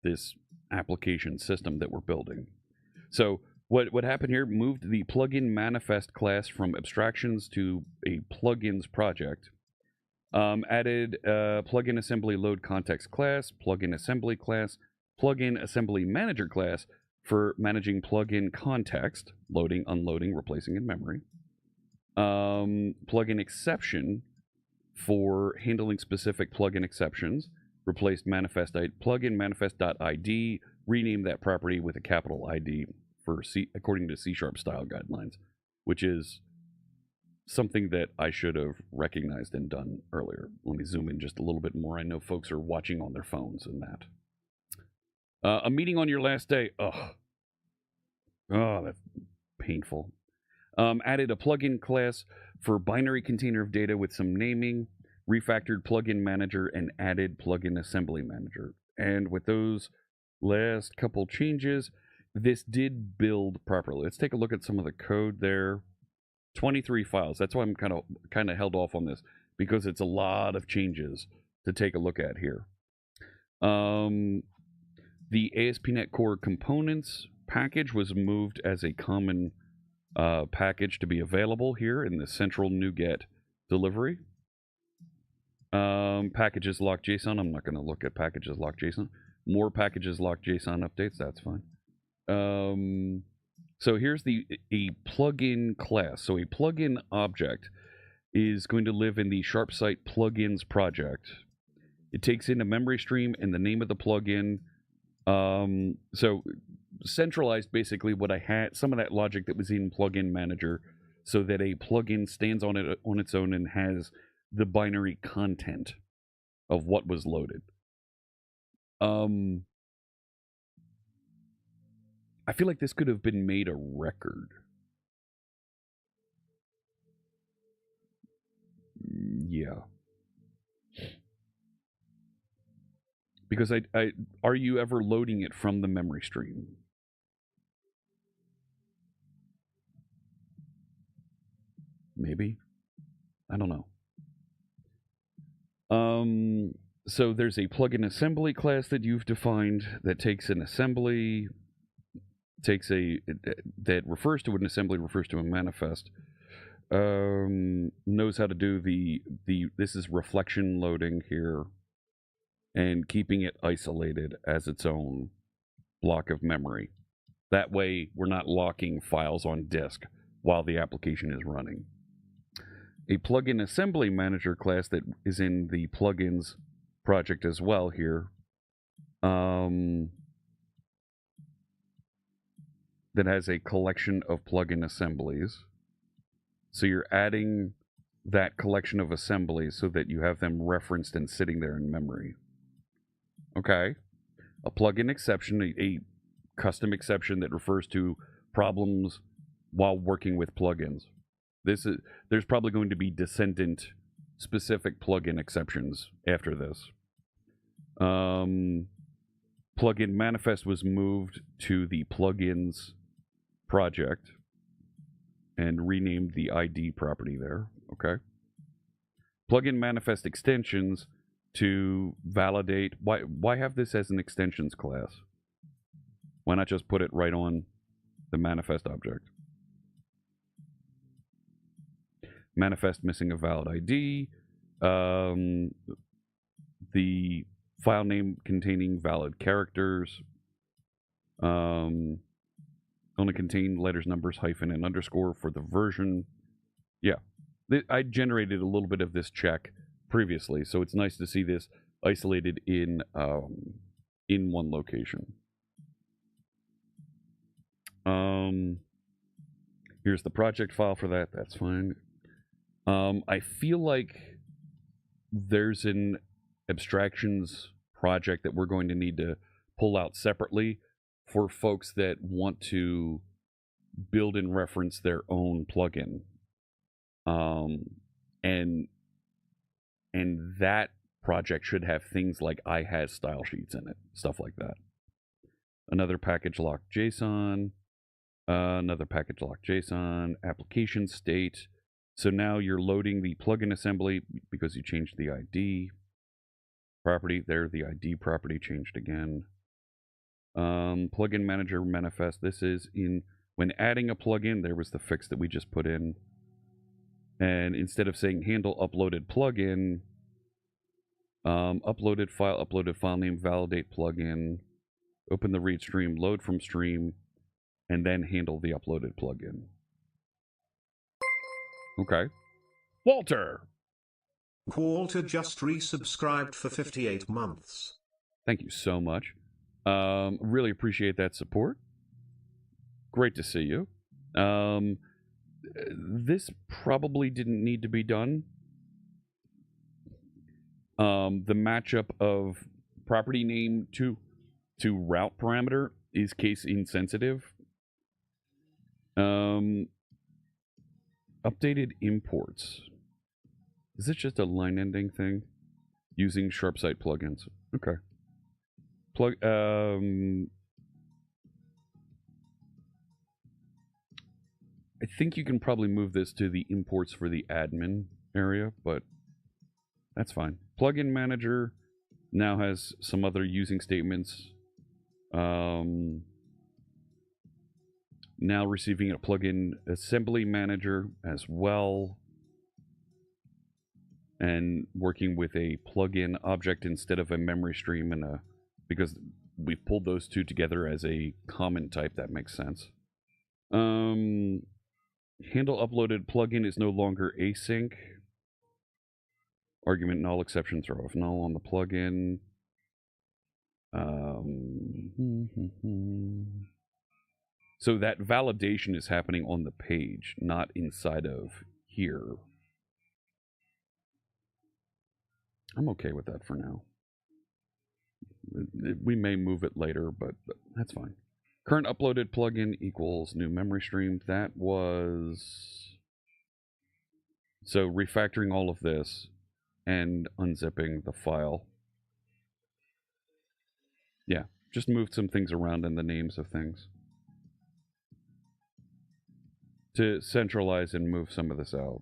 this application system that we're building. So what happened here, moved the plugin manifest class from abstractions to a plugins project. Added plugin assembly load context class, plugin assembly class, plugin assembly manager class for managing plugin context, loading, unloading, replacing in memory. Plugin exception for handling specific plugin exceptions, replaced plugin manifest.id, rename that property with a capital ID for according to C# style guidelines, which is something that I should have recognized and done earlier. Let me zoom in just a little bit more. I know folks are watching on their phones and that. A meeting on your last day. Ugh. Oh, that's painful. Added a plugin class for binary container of data with some naming, refactored plugin manager, and added plugin assembly manager. And with those last couple changes, this did build properly. Let's take a look at some of the code there. 23 files. That's why I'm kind of held off on this, because it's a lot of changes to take a look at here. The ASP.NET Core components package was moved as a common package to be available here in the central NuGet delivery. Packages lock JSON. I'm not going to look at packages lock JSON. More packages lock JSON updates. That's fine. So here's a plugin class. So a plugin object is going to live in the SharpSight plugins project. It takes in a memory stream and the name of the plugin. So centralized basically what I had, some of that logic that was in Plugin Manager, so that a plugin stands on its own and has the binary content of what was loaded. I feel like this could have been made a record. Yeah. Because are you ever loading it from the memory stream? Maybe. I don't know. So there's a plugin assembly class that you've defined that takes an assembly, that refers to an assembly, refers to a manifest. Knows how to do this is reflection loading here, and keeping it isolated as its own block of memory. That way, we're not locking files on disk while the application is running. A plugin assembly manager class that is in the plugins project as well here, that has a collection of plugin assemblies. So you're adding that collection of assemblies so that you have them referenced and sitting there in memory. Okay. A plugin exception, a custom exception that refers to problems while working with plugins. There's probably going to be descendant specific plugin exceptions after this. Plugin manifest was moved to the plugins project and renamed the ID property there. Okay. Plugin manifest extensions to validate. Why have this as an extensions class? Why not just put it right on the manifest object? Manifest missing a valid ID. The file name containing valid characters. Only contain letters, numbers, hyphen, and underscore for the version. Yeah. I generated a little bit of this check previously, so it's nice to see this isolated in one location. Here's the project file for that. That's fine. I feel like there's an abstractions project that we're going to need to pull out separately for folks that want to build and reference their own plugin. And that project should have things like iHas style sheets in it, stuff like that. Another package lock JSON, another package lock JSON, application state. So now you're loading the plugin assembly because you changed the ID property. There, the ID property changed again. Plugin manager manifest. This is in when adding a plugin. There was the fix that we just put in. And instead of saying handle uploaded plugin, uploaded file name, validate plugin, open the read stream, load from stream, and then handle the uploaded plugin. Okay. Walter! Walter just resubscribed for 58 months. Thank you so much. Really appreciate that support. Great to see you. This probably didn't need to be done. The matchup of property name to route parameter is case insensitive. Updated imports. Is this just a line ending thing? Using Sharpsight plugins. Okay. I think you can probably move this to the imports for the admin area, but that's fine. Plugin manager now has some other using statements. Now receiving a plugin assembly manager as well. And working with a plugin object instead of a memory stream and because we've pulled those two together as a common type, that makes sense. Handle uploaded plugin is no longer async. Argument null, exception throw off null on the plugin. So that validation is happening on the page, not inside of here. I'm okay with that for now. We may move it later, but that's fine. Current uploaded plugin equals new memory stream. That was... So refactoring all of this and unzipping the file. Yeah, just moved some things around in the names of things to centralize and move some of this out.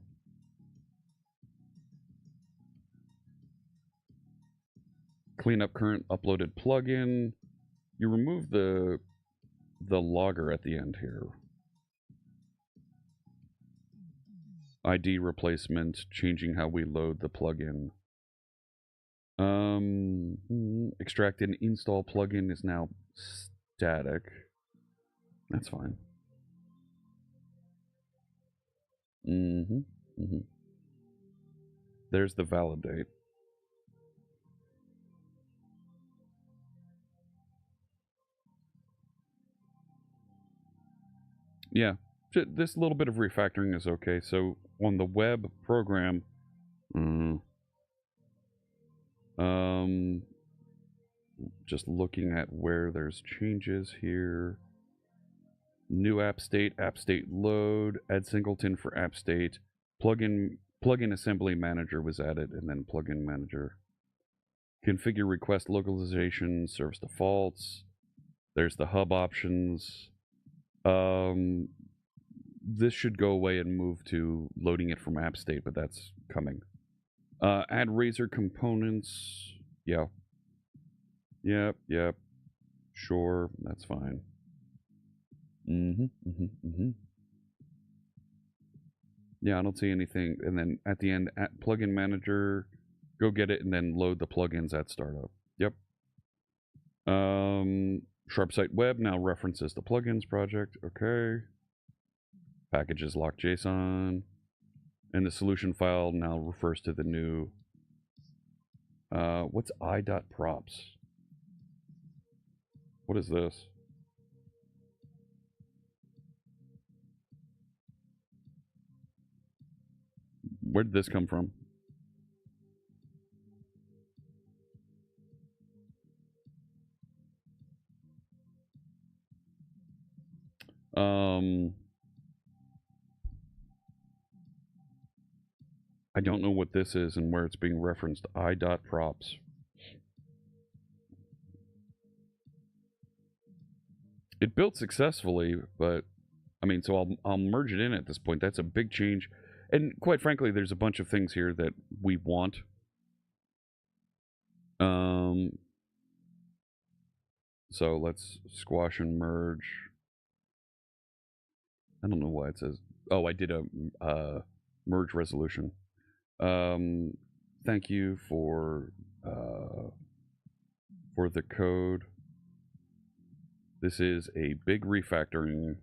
Clean up current uploaded plugin. You remove the logger at the end here. ID replacement, changing how we load the plugin. Extract and install plugin is now static. That's fine. There's the validate. Yeah, this little bit of refactoring is okay. So on the web program, just looking at where there's changes here. New app state load, add singleton for app state, plugin assembly manager was added, and then plugin manager. Configure request localization, service defaults. There's the hub options. This should go away and move to loading it from app state, but that's coming. Add Razor components. Yeah. Yep. Sure, that's fine. Yeah, I don't see anything. And then at the end, at plugin manager, go get it and then load the plugins at startup. Yep. SharpSite Web now references the plugins project. Okay. Packages lock JSON. And the solution file now refers to the new... what's i.props? What is this? Where did this come from? I don't know what this is and where it's being referenced. i.props. It built successfully, but I mean, so I'll merge it in at this point. That's a big change. And quite frankly, there's a bunch of things here that we want. So let's squash and merge. I don't know why it says... Oh, I did a merge resolution. Thank you for the code. This is a big refactoring.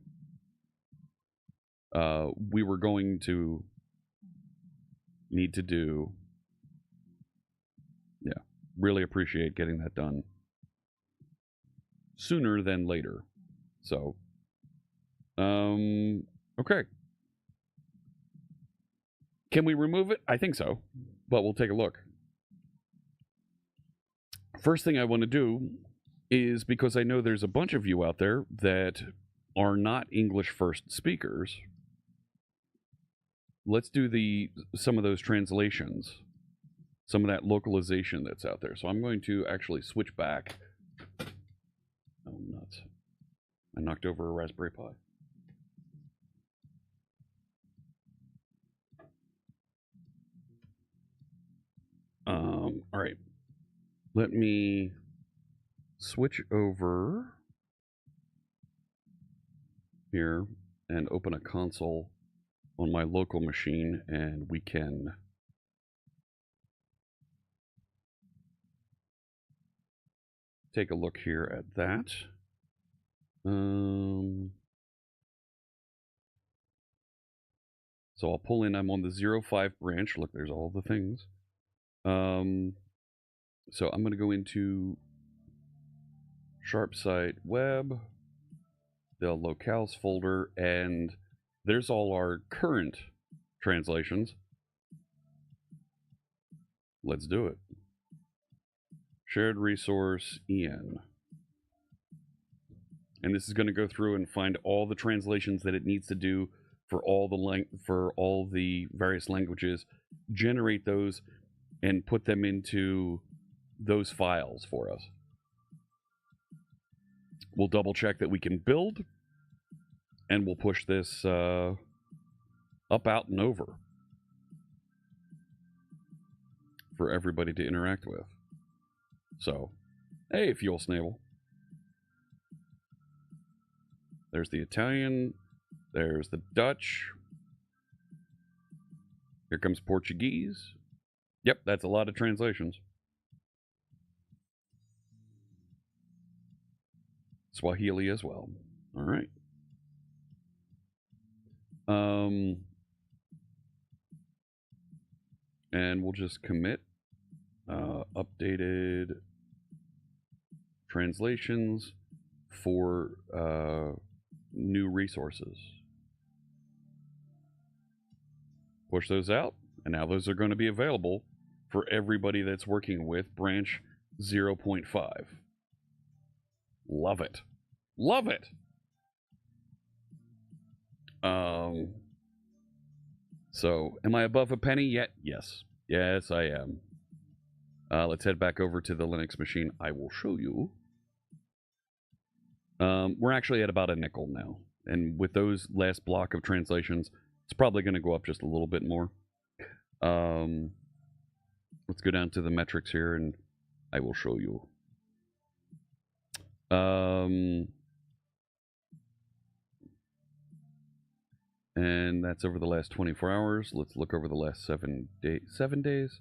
We were going to need to do. Yeah, really appreciate getting that done sooner than later. So, okay. Can we remove it? I think so, but we'll take a look. First thing I want to do is, because I know there's a bunch of you out there that are not English first speakers, let's do some of those translations, some of that localization that's out there. So I'm going to actually switch back. Oh, nuts. I knocked over a Raspberry Pi. All right. Let me switch over here and open a console on my local machine, and we can take a look here at that. So I'll pull in, I'm on the 05 branch. Look, there's all the things. So I'm going to go into SharpSite Web. the locales folder, and there's all our current translations. Let's do it. Shared resource EN. And this is going to go through and find all the translations that it needs to do for all the various languages, generate those, and put them into those files for us. We'll double check that we can build, and we'll push this up, out, and over for everybody to interact with. So, hey, Fuel Snavel. There's the Italian. There's the Dutch. Here comes Portuguese. Yep, that's a lot of translations. Swahili as well. All right. And we'll just commit updated translations for new resources. Push those out, and now those are going to be available for everybody that's working with branch 0.5. Love it. Love it. So, am I above a penny yet? Yes. Yes, I am. Let's head back over to the Linux machine. I will show you. We're actually at about a nickel now. And with those last block of translations, it's probably going to go up just a little bit more. Let's go down to the metrics here, and I will show you. And that's over the last 24 hours. Let's look over the last 7 days. 7 days?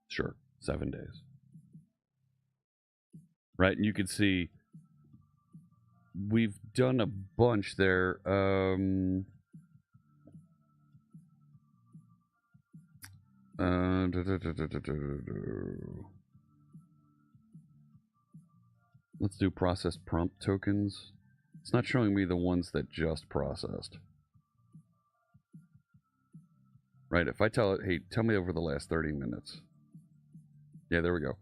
Sure, 7 days. Right, and you can see we've done a bunch there. Let's do processed prompt tokens. It's not showing me the ones that just processed. Right, if I tell it, hey, tell me over the last 30 minutes. Yeah, there we go.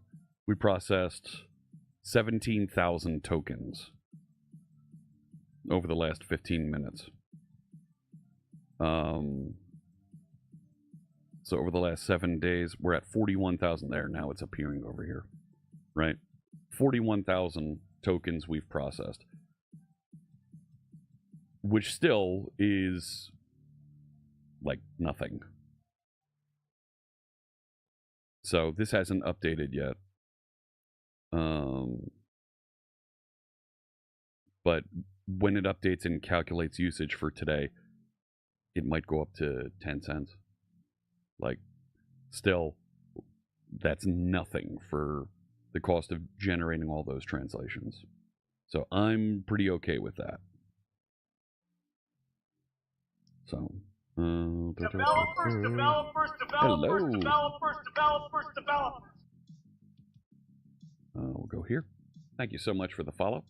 We processed 17,000 tokens over the last 15 minutes. So over the last 7 days, we're at 41,000 there. Now it's appearing over here, right? 41,000 tokens we've processed, which still is like nothing. So this hasn't updated yet. But when it updates and calculates usage for today, it might go up to 10 cents. Like, still, that's nothing for the cost of generating all those translations. So I'm pretty okay with that. So, developers. We'll go here. Thank you so much for the follow.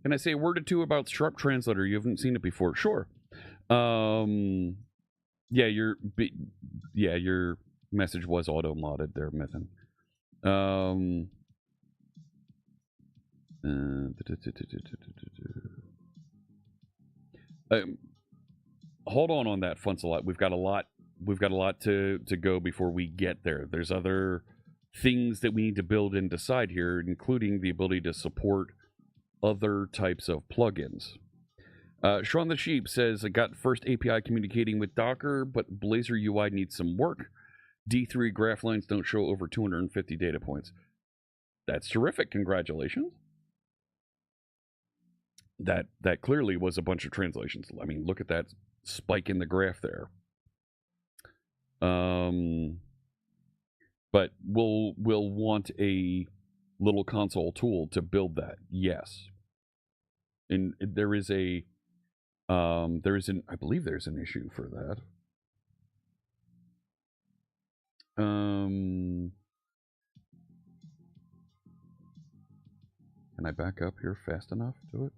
Can I say a word or two about Sharp Translator? You haven't seen it before. Sure. Yeah, your message was auto-modded there, Mythin. Hold on that, Funsalot. We've got a lot to go before we get there. There's other things that we need to build and decide here, including the ability to support other types of plugins. Sean the Sheep says, I got first API communicating with Docker, but Blazor UI needs some work. D3 graph lines don't show over 250 data points. That's terrific. Congratulations. That clearly was a bunch of translations. I mean, look at that spike in the graph there. But we'll want a little console tool to build that. Yes. And there is I believe there's an issue for that. Can I back up here fast enough to it?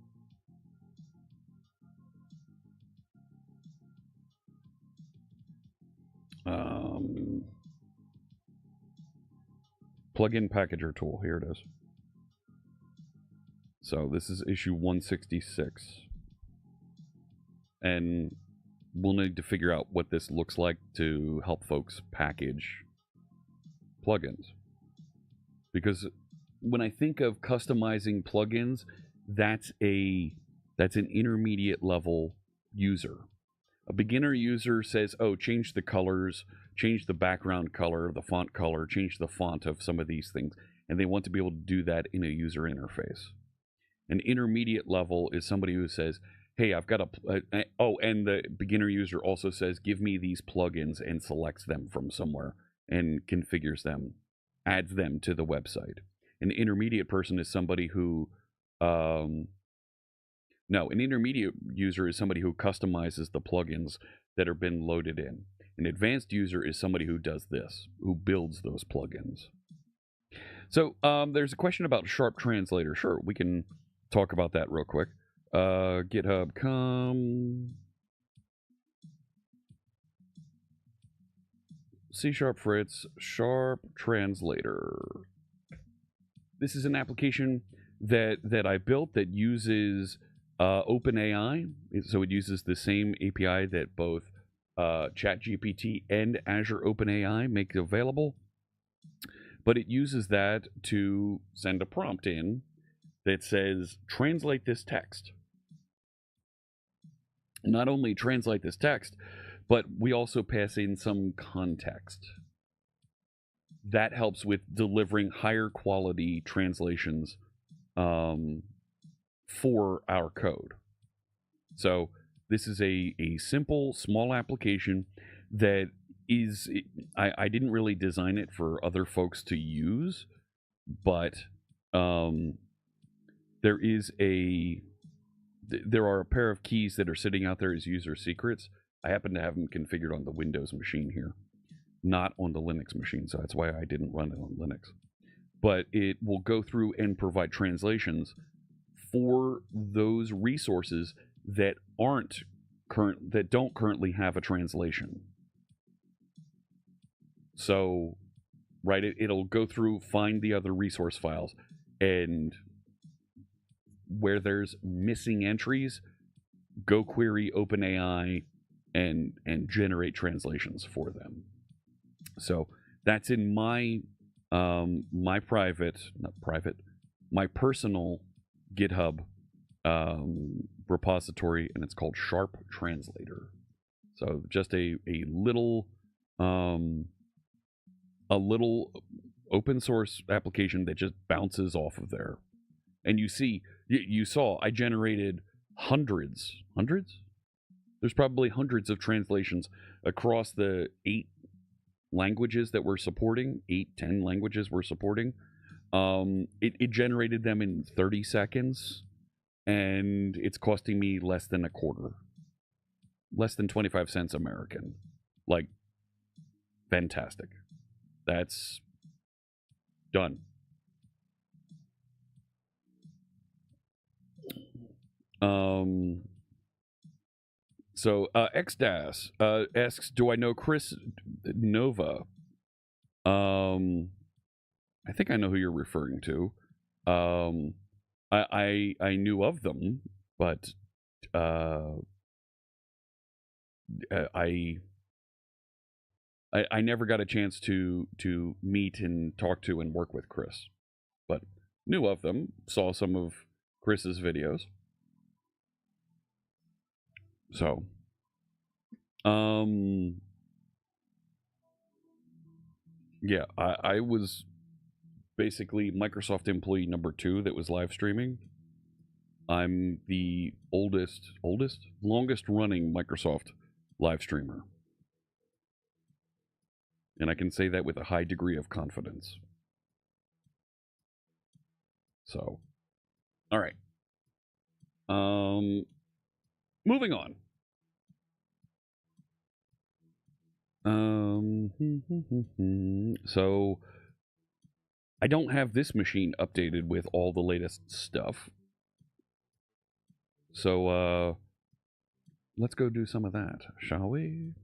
plugin packager tool. Here it is. So this is issue 166. And we'll need to figure out what this looks like to help folks package plugins. Because when I think of customizing plugins, that's an intermediate level user. A beginner user says, oh, change the colors, change the background color, the font color, change the font of some of these things. And they want to be able to do that in a user interface. An intermediate level is somebody who says, hey, I've got and the beginner user also says, give me these plugins, and selects them from somewhere and configures them, adds them to the website. An intermediate person is somebody who, an intermediate user is somebody who customizes the plugins that are been loaded in. An advanced user is somebody who does this, who builds those plugins. So there's a question about Sharp Translator. Sure, we can talk about that real quick. GitHub.com C# Fritz Sharp Translator. This is an application that I built that uses OpenAI. So it uses the same API that both ChatGPT and Azure OpenAI make available. But it uses that to send a prompt in that says, translate this text. Not only translate this text, but we also pass in some context. That helps with delivering higher quality translations for our code. So this is a simple, small application that is, I didn't really design it for other folks to use, but there are a pair of keys that are sitting out there as user secrets. I happen to have them configured on the Windows machine here, not on the Linux machine, so that's why I didn't run it on Linux. But it will go through and provide translations for those resources that don't currently have a translation. So, right, it'll go through, find the other resource files, and where there's missing entries, go query OpenAI and generate translations for them. So that's in my my personal GitHub repository, and it's called Sharp Translator. So just a little open source application that just bounces off of there. And you saw I generated hundreds? There's probably hundreds of translations across the 8 languages that we're supporting, 10 languages we're supporting. It generated them in 30 seconds, and it's costing me less than a quarter. Less than 25 cents American. Like, fantastic. That's done. So XDAS asks, do I know Chris Nova? I think I know who you're referring to. I knew of them, but I never got a chance to meet and talk to and work with Chris, but knew of them, saw some of Chris's videos. So, yeah, I was basically Microsoft employee number 2 that was live streaming. I'm the longest running Microsoft live streamer. And I can say that with a high degree of confidence. So, all right. Moving on. So I don't have this machine updated with all the latest stuff. So let's go do some of that, shall we?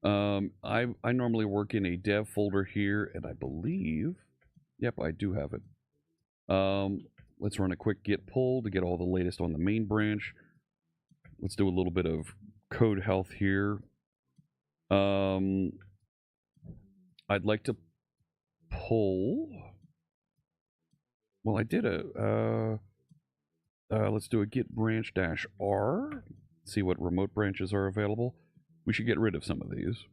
I normally work in a dev folder here, and I believe Yep, I do have it. Let's run a quick git pull to get all the latest on the main branch. Let's do a little bit of code health here. I'd like to pull. Well, I did a. Let's do a git branch -r. See what remote branches are available. We should get rid of some of these.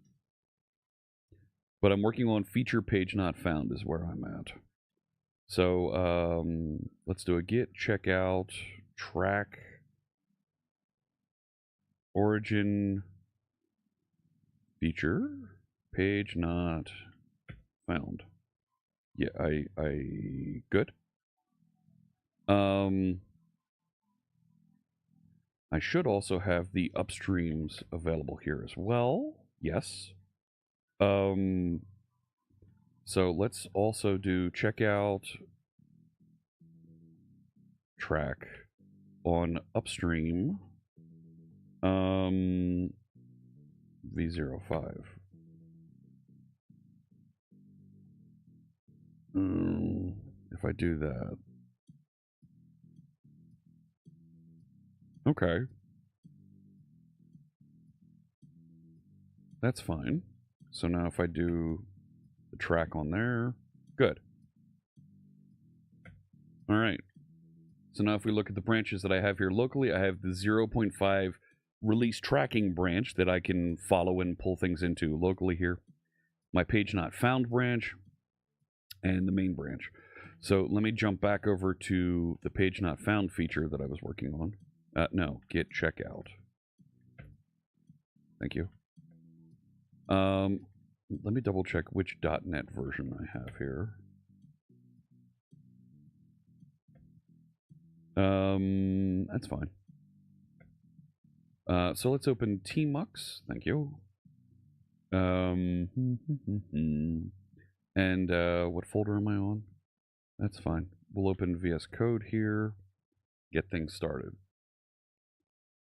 But I'm working on feature page not found is where I'm at. So let's do a git checkout track origin feature page not found. Yeah, I good. I should also have the upstreams available here as well. Yes. So let's also do checkout track on upstream v05. If I do that. Okay. That's fine. So now if I do the track on there, good. All right. So now if we look at the branches that I have here locally, I have the 0.5 release tracking branch that I can follow and pull things into locally here. My page not found branch and the main branch. So let me jump back over to the page not found feature that I was working on. No, git checkout. Thank you. Let me double check which .NET version I have here. That's fine. So let's open tmux. Thank you. And what folder am I on? That's fine. We'll open VS Code here. Get things started.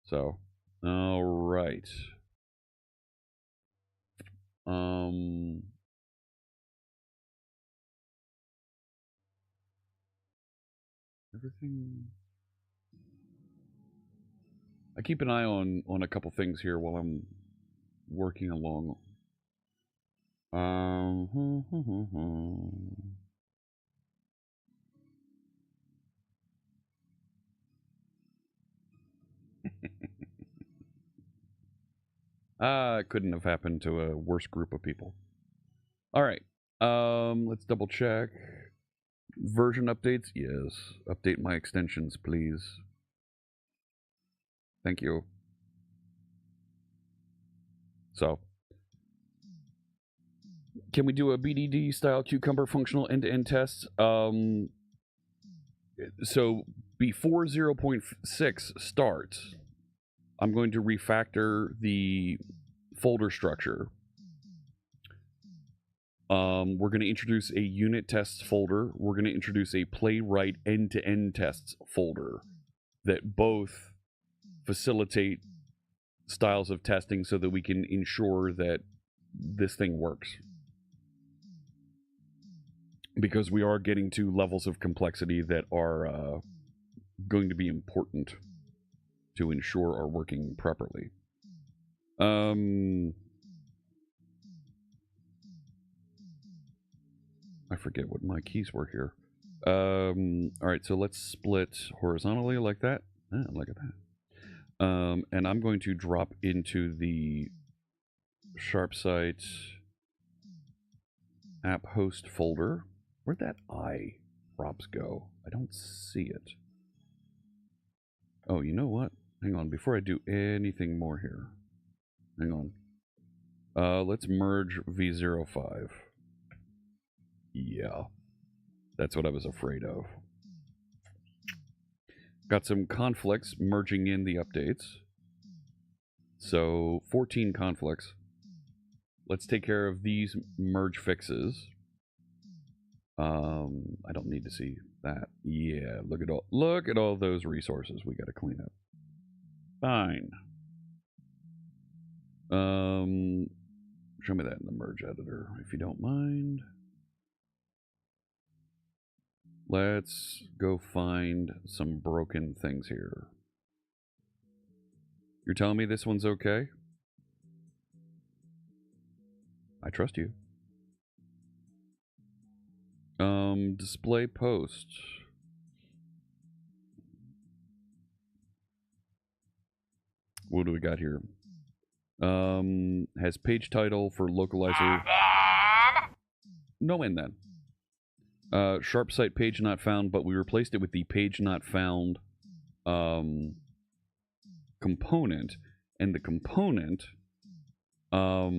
So, all right. Everything. I keep an eye on a couple things here while I'm working along. It couldn't have happened to a worse group of people. All right. Let's double check. Version updates? Yes. Update my extensions, please. Thank you. So, can we do a BDD style cucumber functional end-to-end test? So before 0.6 starts, I'm going to refactor the folder structure. We're going to introduce a unit tests folder. We're going to introduce a playwright end-to-end tests folder that both facilitate styles of testing so that we can ensure that this thing works. Because we are getting to levels of complexity that are going to be important to ensure are working properly. I forget what my keys were here. All right, so let's split horizontally like that. Look at that. And I'm going to drop into the SharpSite app host folder. Where'd that I props go? I don't see it. Oh, you know what? Hang on, before I do anything more here. Hang on. Let's merge v05. Yeah, that's what I was afraid of. Got some conflicts merging in the updates. So 14 conflicts. Let's take care of these merge fixes. I don't need to see that. Yeah, look at all those resources we got to clean up. Fine. Show me that in the merge editor if you don't mind. Let's go find some broken things here. You're telling me this one's okay? I trust you. Display post. What do we got here? Has page title for localizer. No end then. Sharp site page not found, but we replaced it with the page not found component, and the component I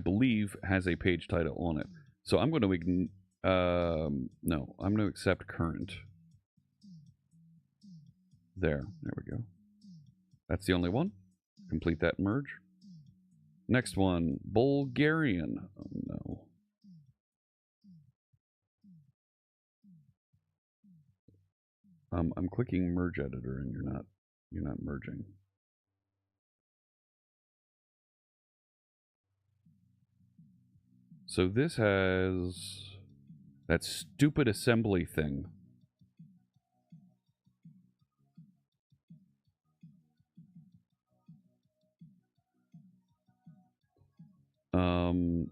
believe has a page title on it. So I'm going to no, I'm going to accept current. There we go. That's the only one. Complete that merge. Next one, Bulgarian. Oh no. I'm clicking merge editor and you're not merging. So this has that stupid assembly thing.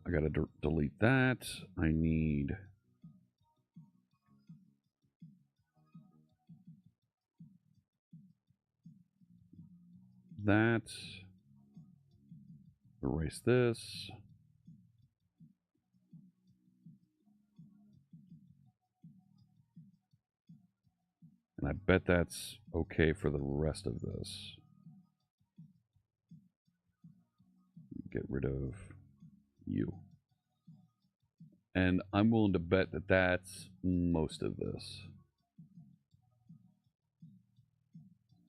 I gotta delete that. I need that. Erase this. And I bet that's okay for the rest of this. Get rid of you. And I'm willing to bet that that's most of this.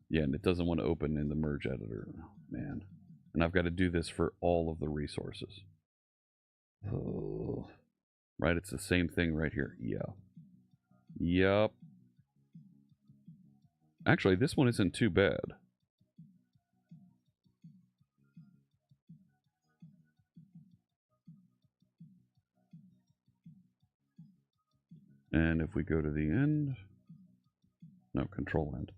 Yeah, and it doesn't want to open in the merge editor. Man. And I've got to do this for all of the resources. Oh. Right, it's the same thing right here. Yeah. Yup. Actually, this one isn't too bad. And if we go to the end, no, control end.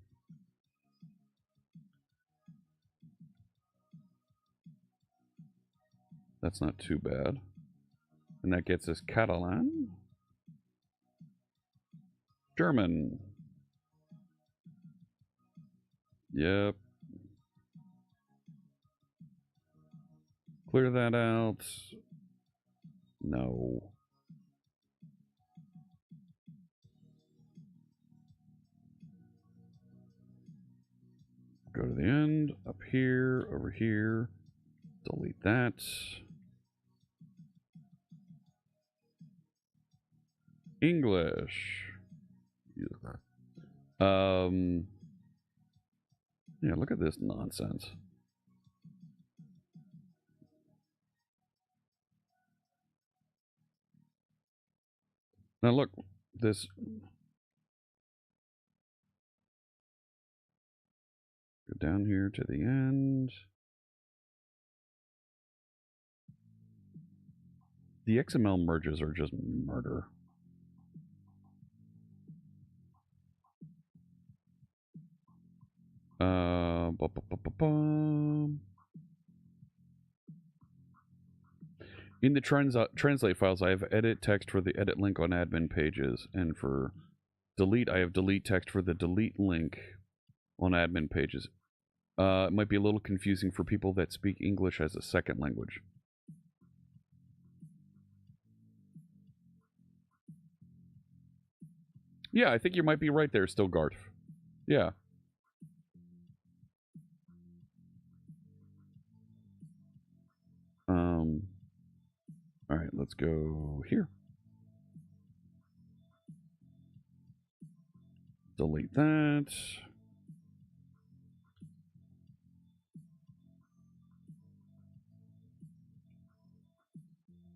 That's not too bad. And that gets us Catalan. German. Yep. Clear that out. No. Go to the end, up here, over here. Delete that. English. Yeah, look at this nonsense. Now look, this. Go down here to the end. The XML merges are just murder. In the translate files, I have edit text for the edit link on admin pages, and for delete, I have delete text for the delete link on admin pages. It might be a little confusing for people that speak English as a second language. Yeah, I think you might be right there, still, Garth. Yeah. All right, let's go here. Delete that.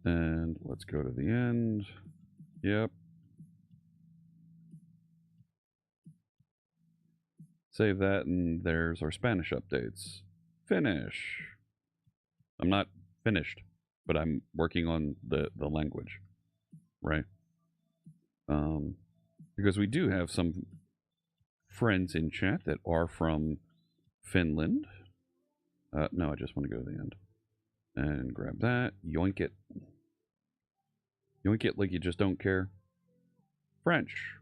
And let's go to the end. Yep. Save that, and there's our Spanish updates. Finish. I'm not finished, but I'm working on the language, right? Because we do have some friends in chat that are from Finland. No, I just want to go to the end and grab that. Yoink it. Yoink it like you just don't care. French.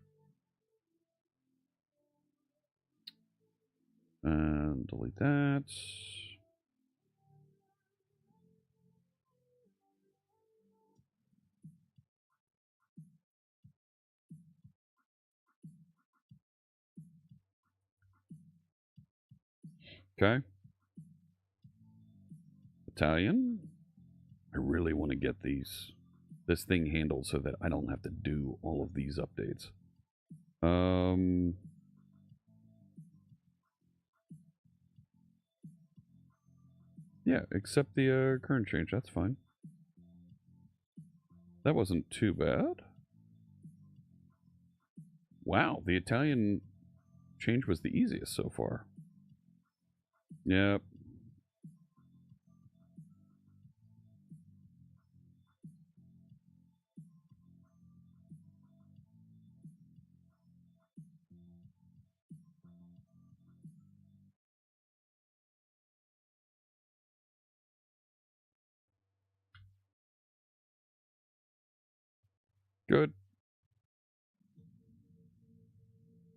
And delete that. Okay. Italian. I really want to get this thing handled so that I don't have to do all of these updates. Yeah, accept the current change. That's fine. That wasn't too bad. Wow, the Italian change was the easiest so far. Yep. Good.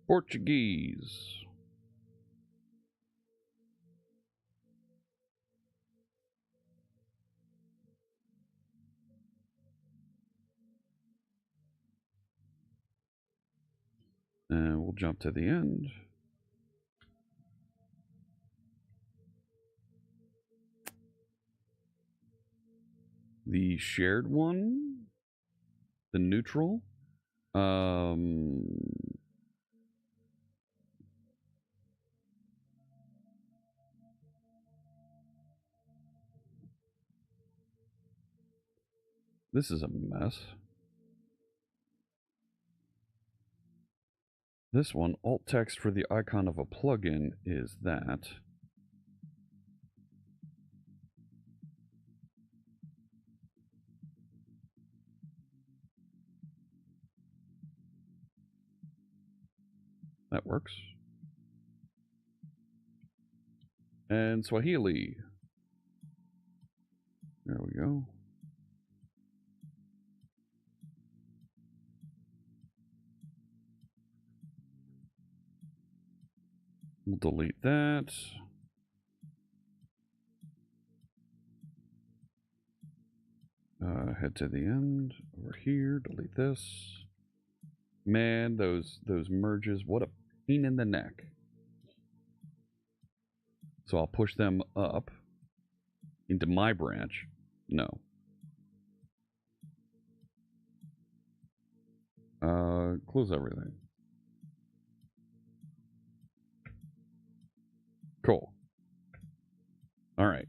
Portuguese. And we'll jump to the end. The shared one, the neutral. This is a mess. This one, alt text for the icon of a plugin, is that. That works. And Swahili. There we go. We'll delete that. Head to the end over here. Delete this. Man, those merges, what a pain in the neck. So I'll push them up into my branch. No. Close everything. Cool. All right.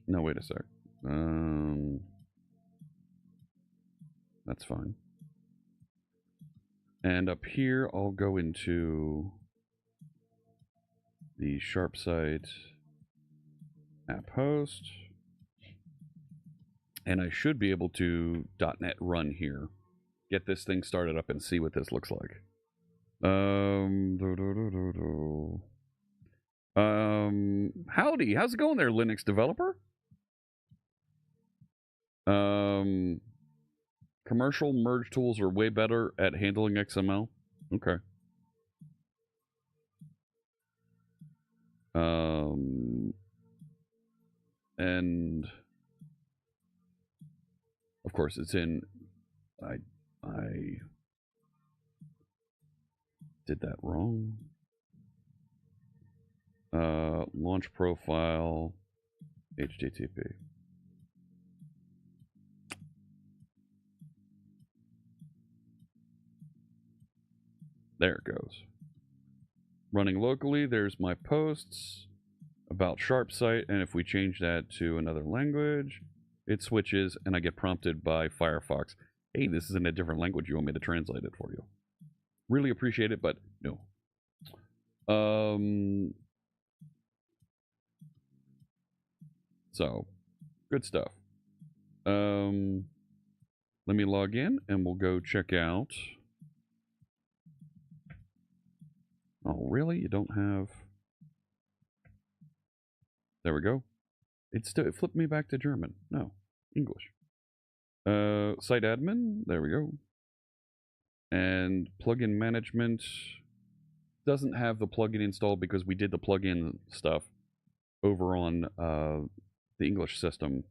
No, wait a sec. That's fine. And up here, I'll go into the SharpSite app host. And I should be able to .NET run here. Get this thing started up and see what this looks like. Howdy, how's it going there, Linux developer? Commercial merge tools are way better at handling XML. Okay. And of course it's in, I did that wrong. Launch profile, HTTP. There it goes. Running locally, there's my posts about SharpSite, and if we change that to another language, it switches, and I get prompted by Firefox. Hey, this is in a different language. You want me to translate it for you? Really appreciate it, but no. So, good stuff. Let me log in and we'll go check out. Oh, really? You don't have... There we go. It flipped me back to German. No, English. Site admin. There we go. And plugin management doesn't have the plugin installed because we did the plugin stuff over on the English system.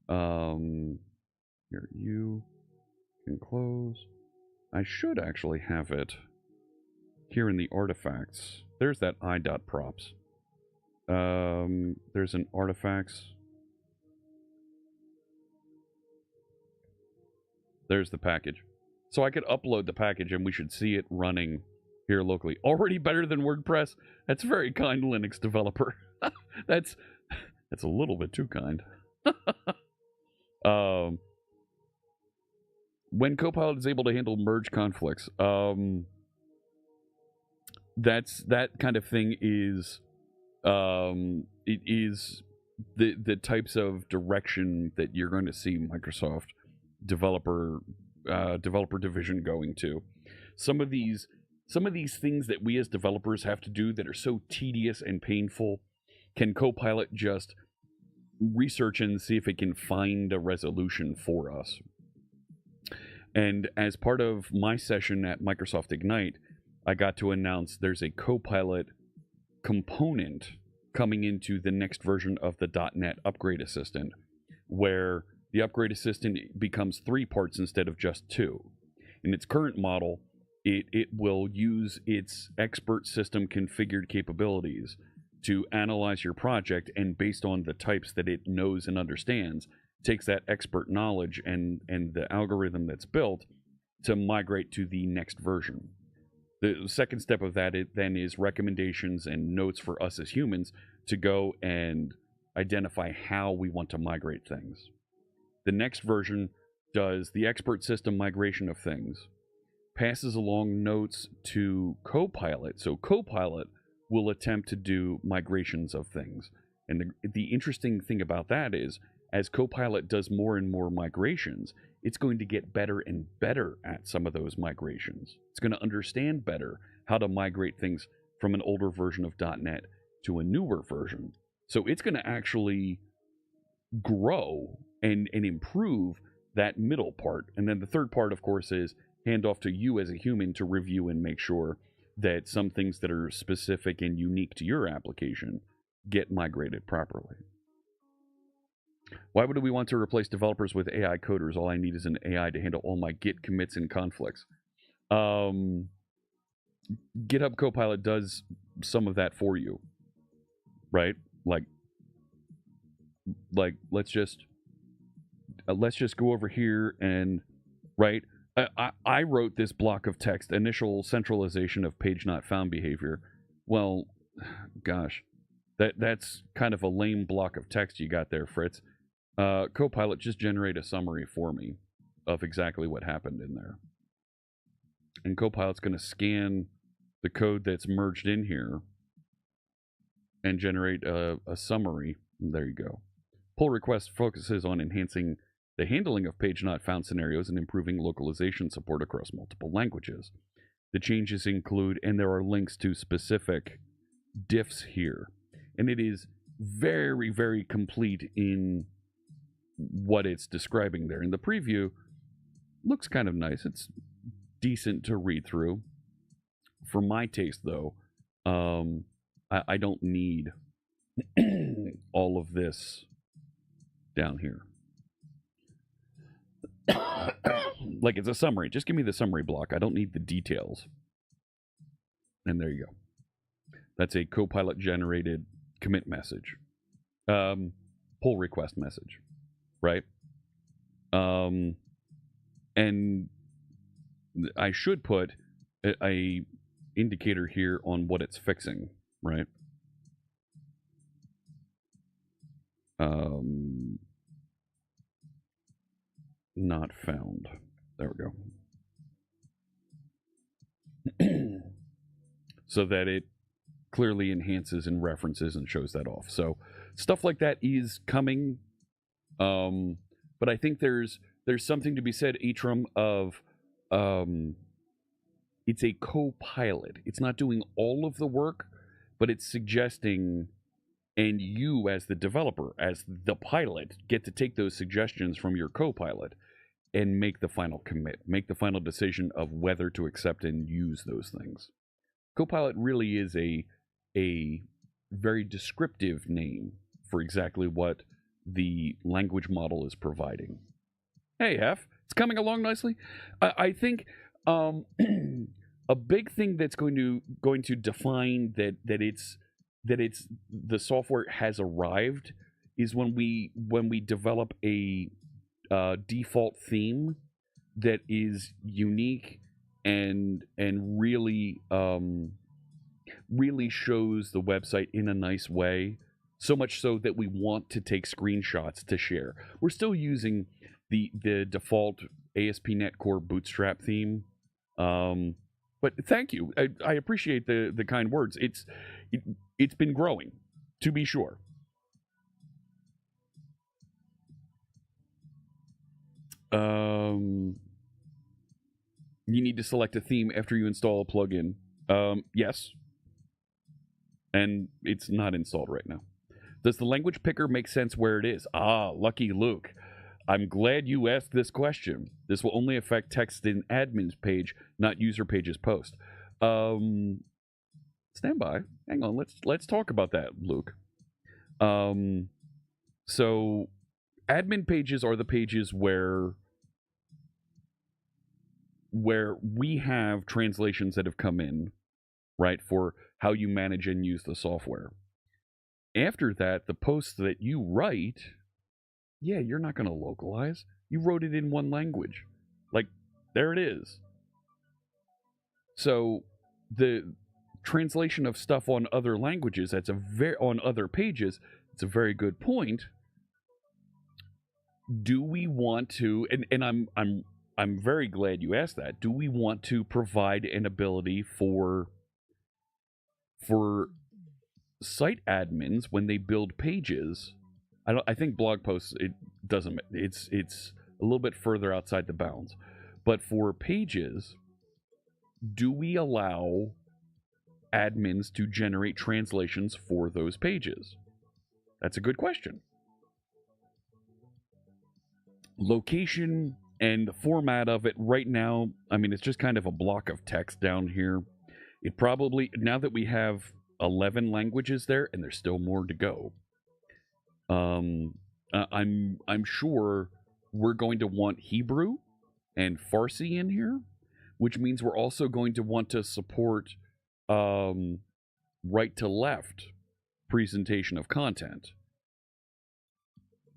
Here, you can close. I should actually have it here in the artifacts. There's that i.props. There's an artifacts. There's the package. So I could upload the package and we should see it running here locally. Already better than WordPress? That's very kind, Linux developer. That's a little bit too kind. When Copilot is able to handle merge conflicts, that kind of thing is it is the types of direction that you're going to see Microsoft developer division going to. Some of these things that we as developers have to do that are so tedious and painful, can Copilot just research and see if it can find a resolution for us. And as part of my session at Microsoft Ignite, I got to announce there's a Copilot component coming into the next version of the .NET Upgrade Assistant, where the Upgrade Assistant becomes 3 parts instead of just 2. In its current model, it will use its expert system configured capabilities to analyze your project, and based on the types that it knows and understands, takes that expert knowledge and the algorithm that's built to migrate to the next version. The second step of that then is recommendations and notes for us as humans to go and identify how we want to migrate things. The next version does the expert system migration of things, passes along notes to Copilot, so Copilot will attempt to do migrations of things. And the interesting thing about that is, as Copilot does more and more migrations, it's going to get better and better at some of those migrations. It's going to understand better how to migrate things from an older version of .NET to a newer version. So it's going to actually grow and improve that middle part. And then the third part, of course, is hand off to you as a human to review and make sure that some things that are specific and unique to your application get migrated properly. Why would we want to replace developers with AI coders? All I need is an AI to handle all my Git commits and conflicts. GitHub Copilot does some of that for you, right? Like let's just go over here and, right? I wrote this block of text, initial centralization of page not found behavior. Well, gosh, that's kind of a lame block of text you got there, Fritz. Copilot, just generate a summary for me of exactly what happened in there. And Copilot's going to scan the code that's merged in here and generate a summary. There you go. Pull request focuses on enhancing the handling of page not found scenarios and improving localization support across multiple languages. The changes include, and there are links to specific diffs here, and it is very, very complete in what it's describing there. In the preview, looks kind of nice. It's decent to read through. For my taste, though, I don't need all of this down here. Like, it's a summary. Just give me the summary block. I don't need the details. And there you go. That's a Copilot generated commit message. Pull request message. Right? And I should put a indicator here on what it's fixing, right? Not found. There we go. so that it clearly enhances and references and shows that off. So stuff like that is coming. But I think there's something to be said, Atrum, of it's a co-pilot. It's not doing all of the work, but it's suggesting, and you as the developer, as the pilot, get to take those suggestions from your co-pilot and make the final commit, make the final decision of whether to accept and use those things. Copilot really is a very descriptive name for exactly what the language model is providing. Hey, F, it's coming along nicely. I think a big thing that's going to define that it's the software has arrived is when we develop a default theme that is unique and really really shows the website in a nice way, so much so that we want to take screenshots to share. We're still using the default ASP.NET Core Bootstrap theme, but thank you. I appreciate the kind words. It's been growing, to be sure. You need to select a theme after you install a plugin. Yes. And it's not installed right now. Does the language picker make sense where it is? Ah, lucky Luke. I'm glad you asked this question. This will only affect text in admin's page, not user page's post. Stand by. Hang on. Let's talk about that, Luke. So admin pages are the pages where we have translations that have come in, right, for how you manage and use the software. After that, the posts that you write, yeah, you're not going to localize. You wrote it in one language. Like, there it is. So the translation of stuff on other languages, on other pages, it's a very good point. Do we want to, and I'm very glad you asked that. Do we want to provide an ability for site admins when they build pages? I think blog posts, it doesn't. It's a little bit further outside the bounds. But for pages, do we allow admins to generate translations for those pages? That's a good question. Location and the format of it right now, I mean, it's just kind of a block of text down here. It probably, now that we have 11 languages there, and there's still more to go, I'm sure we're going to want Hebrew and Farsi in here, which means we're also going to want to support right to left presentation of content.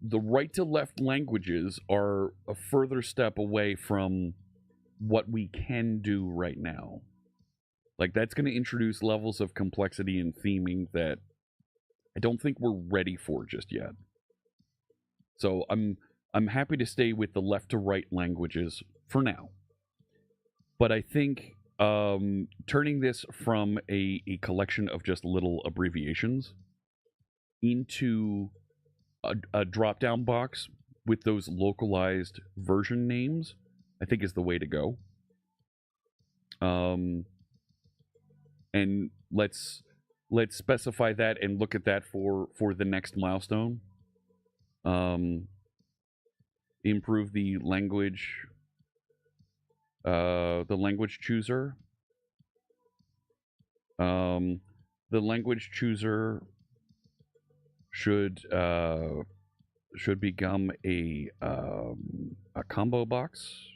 The right to left languages are a further step away from what we can do right now. Like, that's going to introduce levels of complexity and theming that I don't think we're ready for just yet. So I'm happy to stay with the left to right languages for now. But I think turning this from a collection of just little abbreviations into a drop-down box with those localized version names, I think is the way to go. And let's specify that and look at that for the next milestone. Improve the language chooser. The language chooser should become a combo box.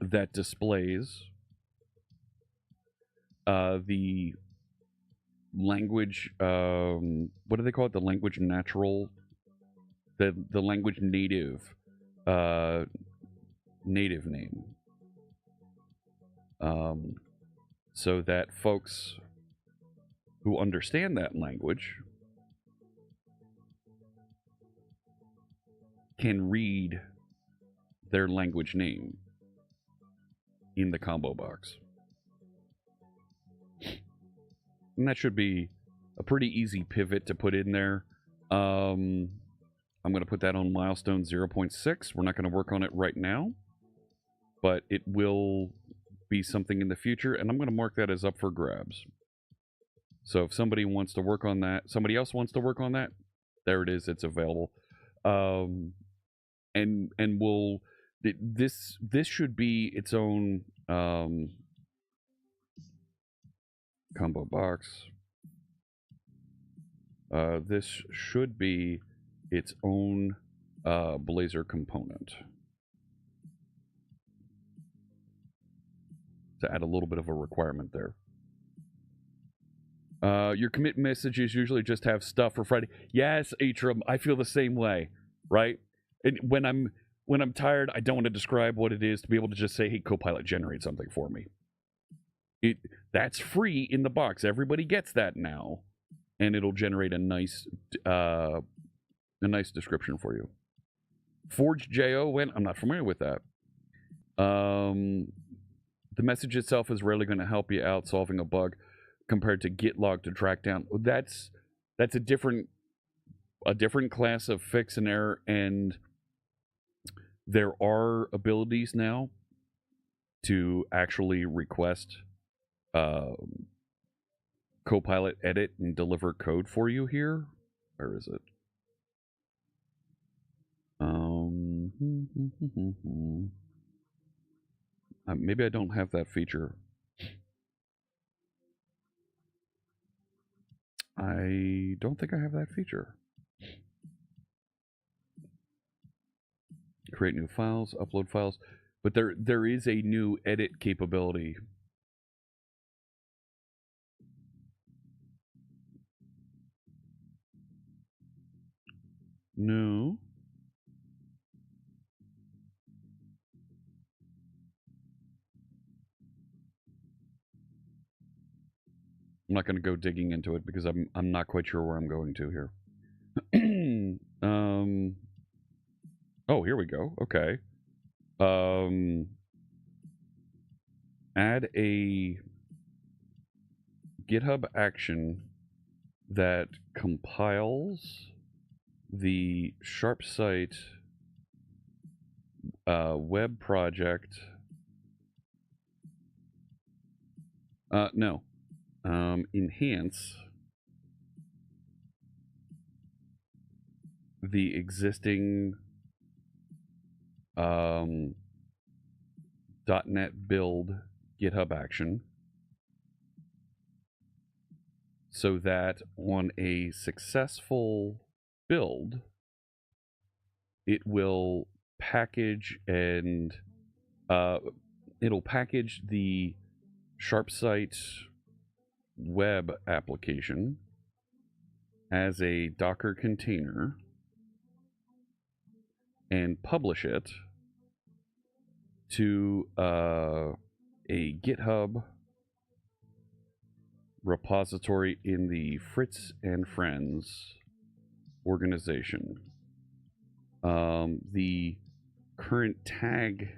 That displays the language, what do they call it? The language natural, the language native name. So that folks who understand that language can read their language name. in the combo box. And that should be a pretty easy pivot to put in there. I'm going to put that on milestone 0.6. We're not going to work on it right now, but it will be something in the future, and I'm going to mark that as up for grabs. So if somebody wants to work on that, somebody else wants to work on that, there it is. It's available. And we'll this should be its own combo box. This should be its own Blazor component to add a little bit of a requirement there. Your commit messages usually just have stuff for Friday. Yes, Atrum, I feel the same way, right? And when I'm tired, I don't want to describe what it is to be able to just say, "Hey, Copilot, generate something for me." That's free in the box. Everybody gets that now, and it'll generate a nice description for you. ForgeJO went. I'm not familiar with that. The message itself is rarely going to help you out solving a bug compared to GitLog to track down. That's a different class of fix and error, and there are abilities now to actually request Copilot edit and deliver code for you here. Where is it? Maybe I don't have that feature. I don't think I have that feature. Create new files, upload files, but there is a new edit capability. No. I'm not going to go digging into it because I'm not quite sure where I'm going to here. Oh, here we go. Okay. Add a GitHub action that compiles the SharpSite web project. No. Enhance the existing .NET build GitHub action so that on a successful build, it will package and it'll package the SharpSite web application as a Docker container and publish it to a GitHub repository in the Fritz and Friends organization. The current tag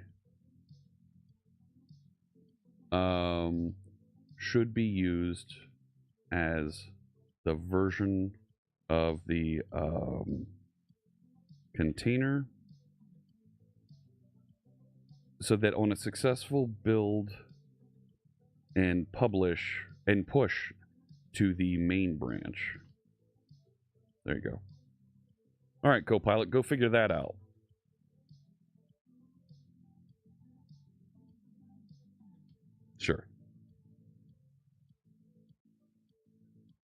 should be used as the version of the container so that on a successful build and publish and push to the main branch. There you go. All right, Copilot, go figure that out. Sure.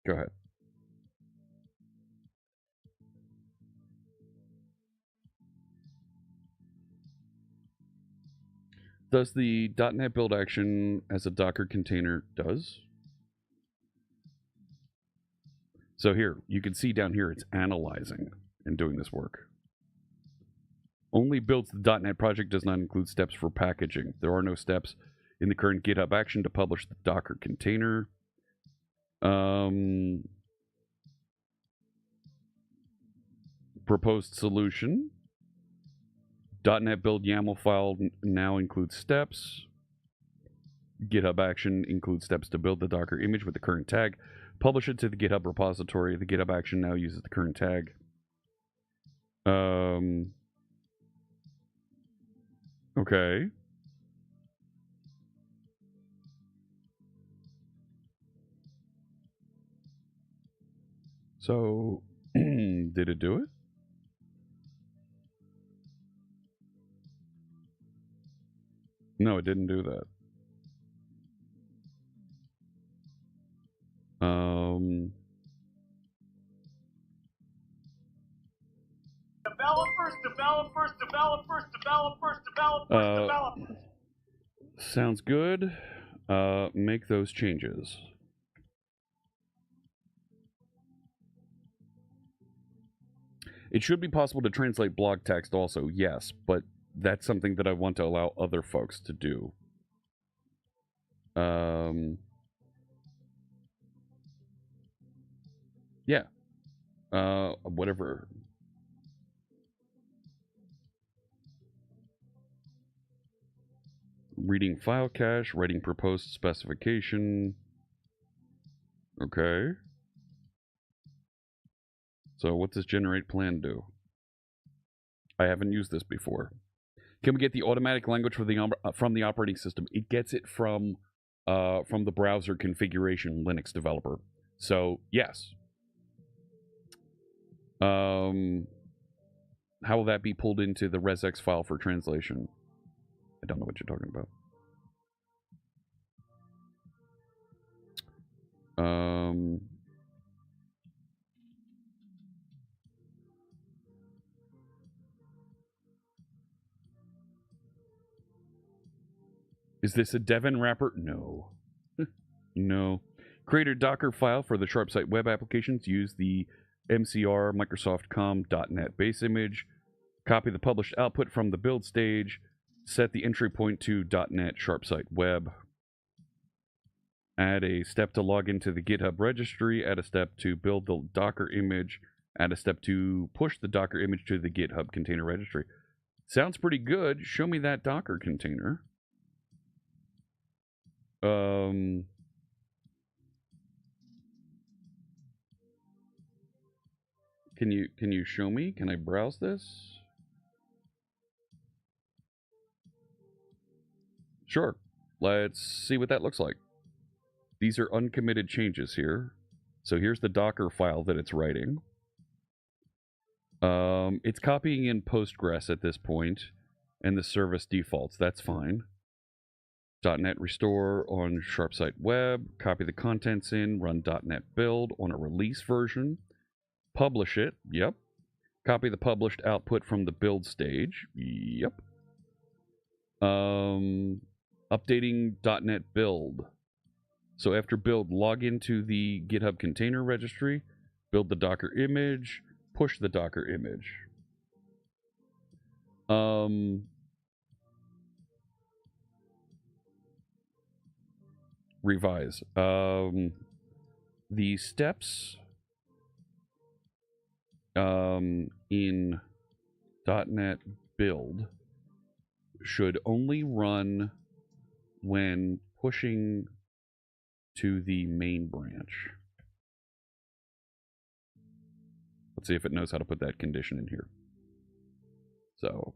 Go ahead. Does the .NET build action as a Docker container does? So here, you can see down here, it's analyzing and doing this work. Only builds the .NET project, does not include steps for packaging. There are no steps in the current GitHub action to publish the Docker container. Proposed solution. .NET build YAML file now includes steps. GitHub action includes steps to build the Docker image with the current tag. Publish it to the GitHub repository. The GitHub action now uses the current tag. Okay. So, did it do it? No, it didn't do that. Developers. Sounds good. Make those changes. It should be possible to translate blog text also, yes, but that's something that I want to allow other folks to do. Yeah. Whatever. Reading file cache, writing proposed specification. Okay. So what does generate plan do? I haven't used this before. Can we get the automatic language for from the operating system? It gets it from the browser configuration Linux developer. So yes. How will that be pulled into the resx file for translation? I don't know what you're talking about. Is this a Devon wrapper? No. No. Create a Docker file for the SharpSite web applications. Use the MCR Microsoft.com.net base image. Copy the published output from the build stage. Set the entry point to .NET SharpSite web. Add a step to log into the GitHub registry. Add a step to build the Docker image. Add a step to push the Docker image to the GitHub container registry. Sounds pretty good. Show me that Docker container. Can you show me? Can I browse this? Sure. Let's see what that looks like. These are uncommitted changes here. So here's the Docker file that it's writing. It's copying in Postgres at this point, and the service defaults. That's fine. .NET restore on SharpSite web. Copy the contents in. Run .NET build on a release version. Publish it. Yep. Copy the published output from the build stage. Yep. Updating .NET build. So after build, log into the GitHub container registry, build the Docker image, push the Docker image. Revise. The steps in .NET build should only run when pushing to the main branch. Let's see if it knows how to put that condition in here. So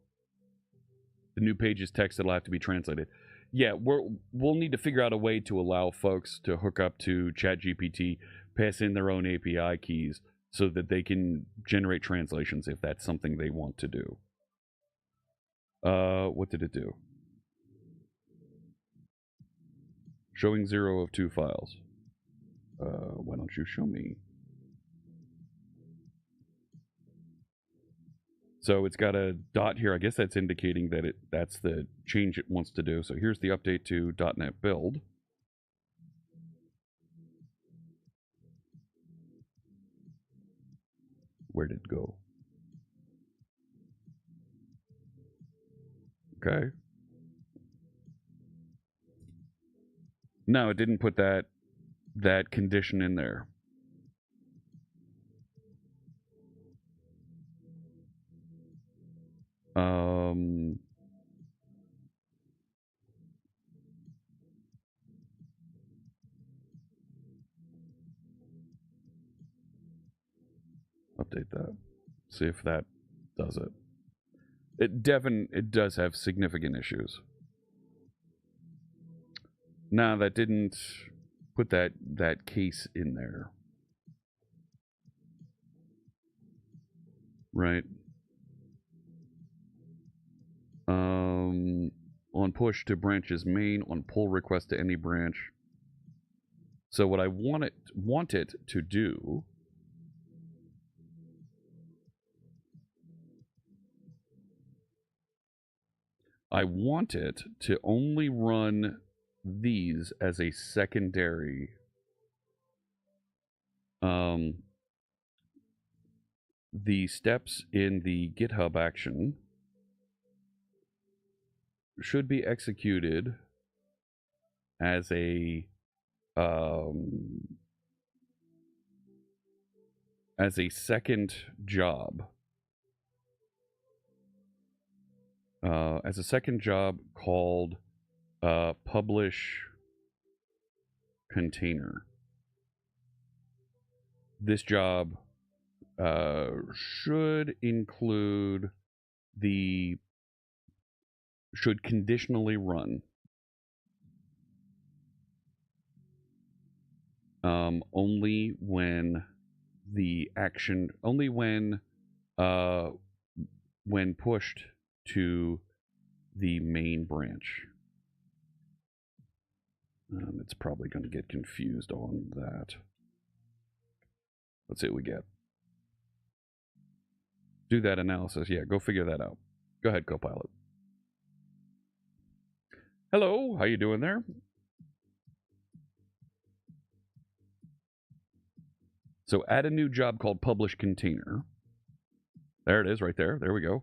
the new page's text that'll have to be translated. Yeah, we'll need to figure out a way to allow folks to hook up to ChatGPT, pass in their own API keys so that they can generate translations if that's something they want to do. What did it do? Showing 0 of 2 files. Why don't you show me? So it's got a dot here. I guess that's indicating that that's the change it wants to do. So here's the update to .NET build. Where did it go? Okay. No, it didn't put that condition in there. update that. See if that does it. It does have significant issues. No, that didn't put that case in there. Right. On push to branches main, on pull request to any branch. So what I want it to do I want it to only run these as a secondary the steps in the GitHub action should be executed as a second job. As a second job called publish container. This job should include should conditionally run only when when pushed to the main branch. It's probably going to get confused on that. Let's see what we get. Do that analysis. Yeah, go figure that out. Go ahead, Copilot. Hello, how you doing there? So add a new job called publish container. There it is right there. There we go.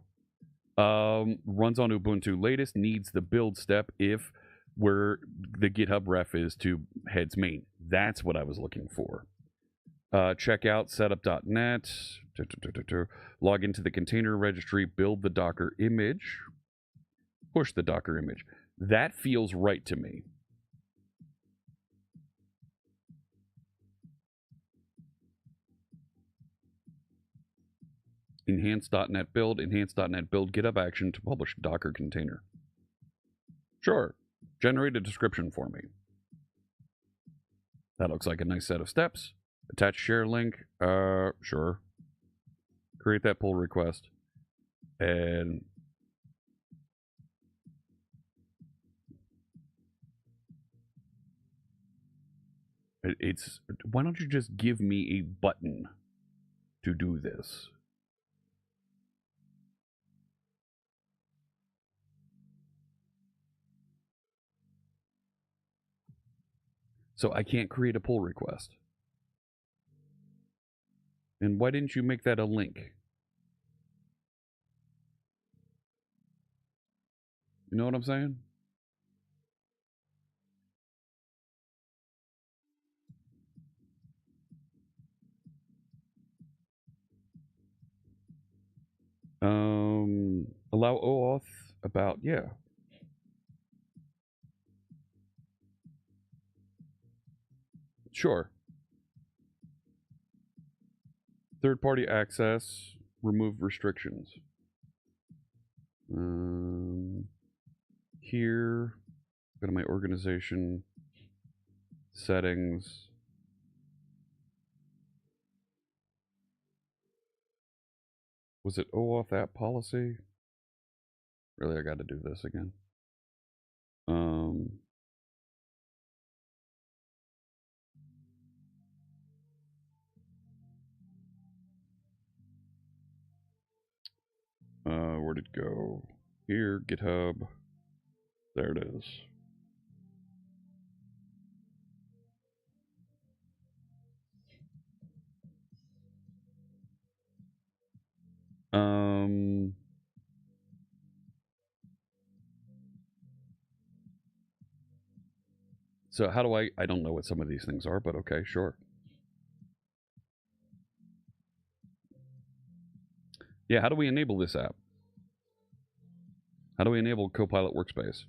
Runs on Ubuntu latest, needs the build step if where the GitHub ref is to heads main. That's what I was looking for. Check out setup.net, log into the container registry, build the Docker image, push the Docker image. That feels right to me. Enhance.net build GitHub action to publish Docker container. Sure. Generate a description for me. That looks like a nice set of steps. Attach share link. Sure. Create that pull request. And why don't you just give me a button to do this? So I can't create a pull request. And why didn't you make that a link? You know what I'm saying? Allow OAuth about, yeah. Sure. Third-party access, remove restrictions. Here, go to my organization, settings. Was it OAuth app policy? Really, I got to do this again. Where'd it go? Here, GitHub. There it is. So how do I don't know what some of these things are, but okay, sure. Yeah, how do we enable this app? How do we enable Copilot Workspace?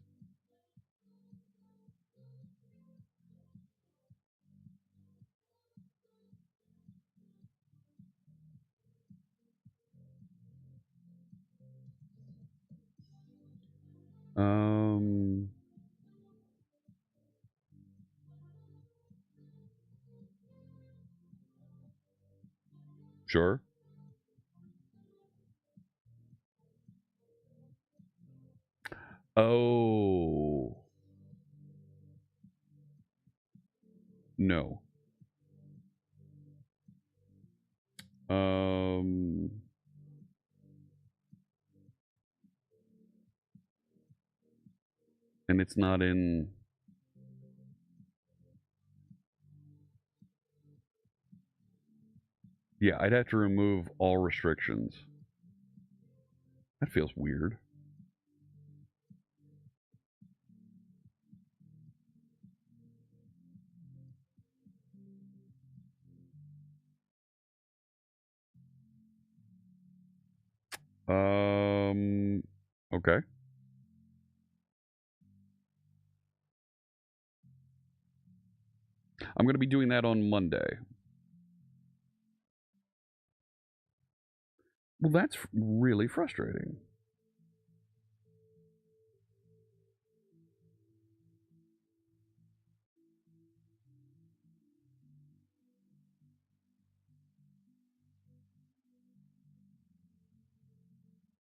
Sure. Oh. No. And it's not in... Yeah, I'd have to remove all restrictions. That feels weird. Okay. I'm going to be doing that on Monday. Well, that's really frustrating.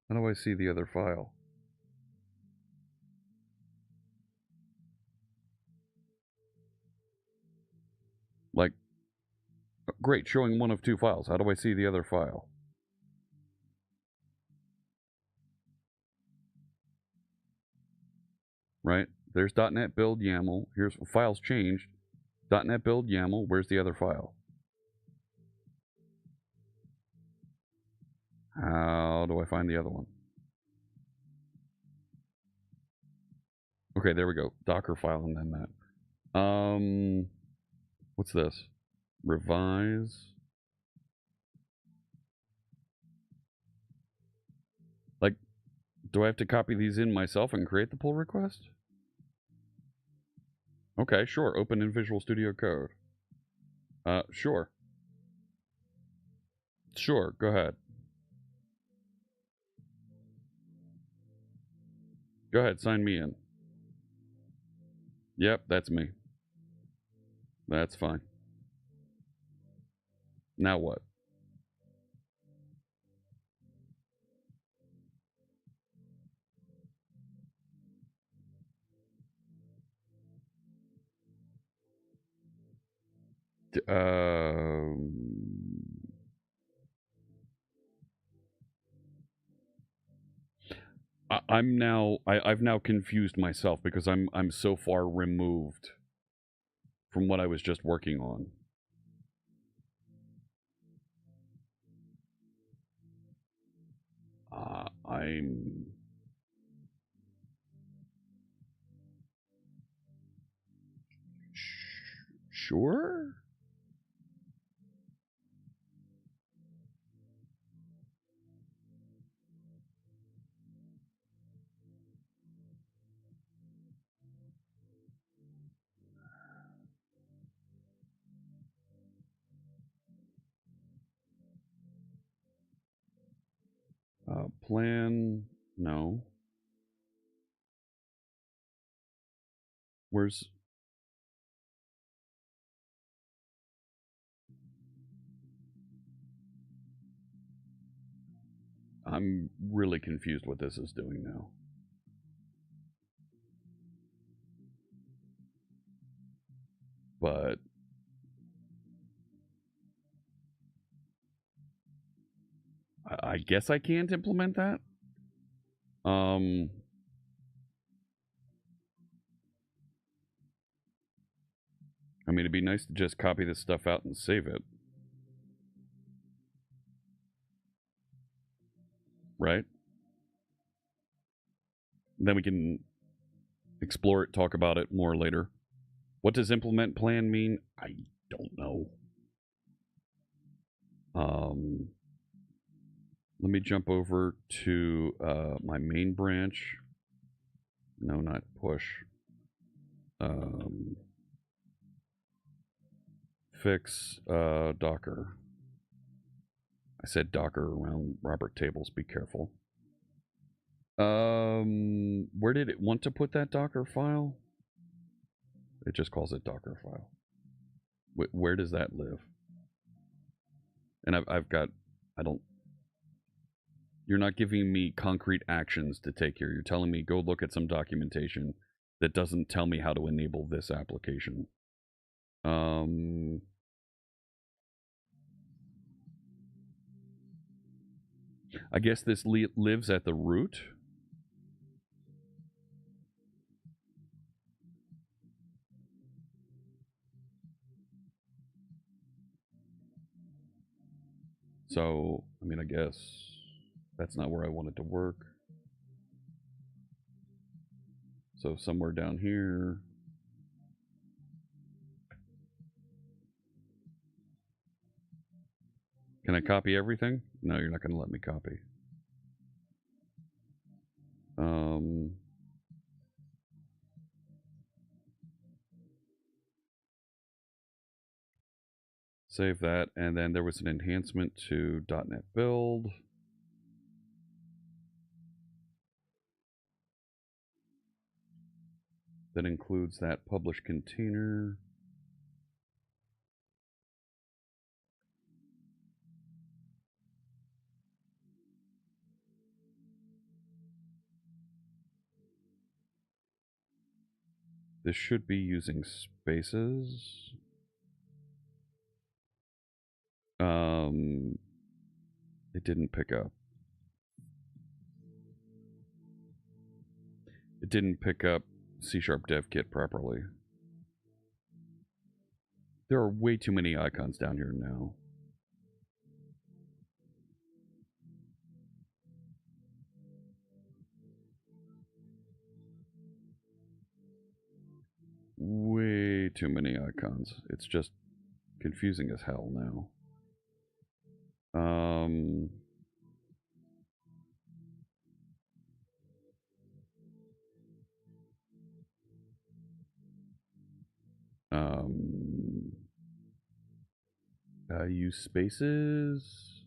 How do I see the other file? Like, great, showing one of two files. How do I see the other file? Right? There's .NET build YAML. Here's files changed. .NET build YAML. Where's the other file? How do I find the other one? Okay, there we go. Docker file and then that. What's this? Revise. Like, do I have to copy these in myself and create the pull request? Okay, sure. Open in Visual Studio Code. Sure. Sure, go ahead. Go ahead, sign me in. Yep, that's me. That's fine. Now what? I've now confused myself because I'm so far removed from what I was just working on. I'm sure. Plan, no. Where's... I'm really confused what this is doing now. But I guess I can't implement that. I mean, it'd be nice to just copy this stuff out and save it. Right? Then we can explore it, talk about it more later. What does implement plan mean? I don't know. Let me jump over to my main branch. No, not push. Fix Docker. I said Docker around Robert Tables. Be careful. Where did it want to put that Docker file? It just calls it Docker file. Where does that live? And I've got, I don't, you're not giving me concrete actions to take here. You're telling me go look at some documentation that doesn't tell me how to enable this application. I guess this lives at the root. So, I mean, I guess that's not where I want it to work. So somewhere down here. Can I copy everything? No, you're not going to let me copy. Save that, and then there was an enhancement to .NET Build. That includes that publish container. This should be using spaces. It didn't pick up. It didn't pick up C# dev kit properly. There are way too many icons down here now. Way too many icons. It's just confusing as hell now. Use spaces.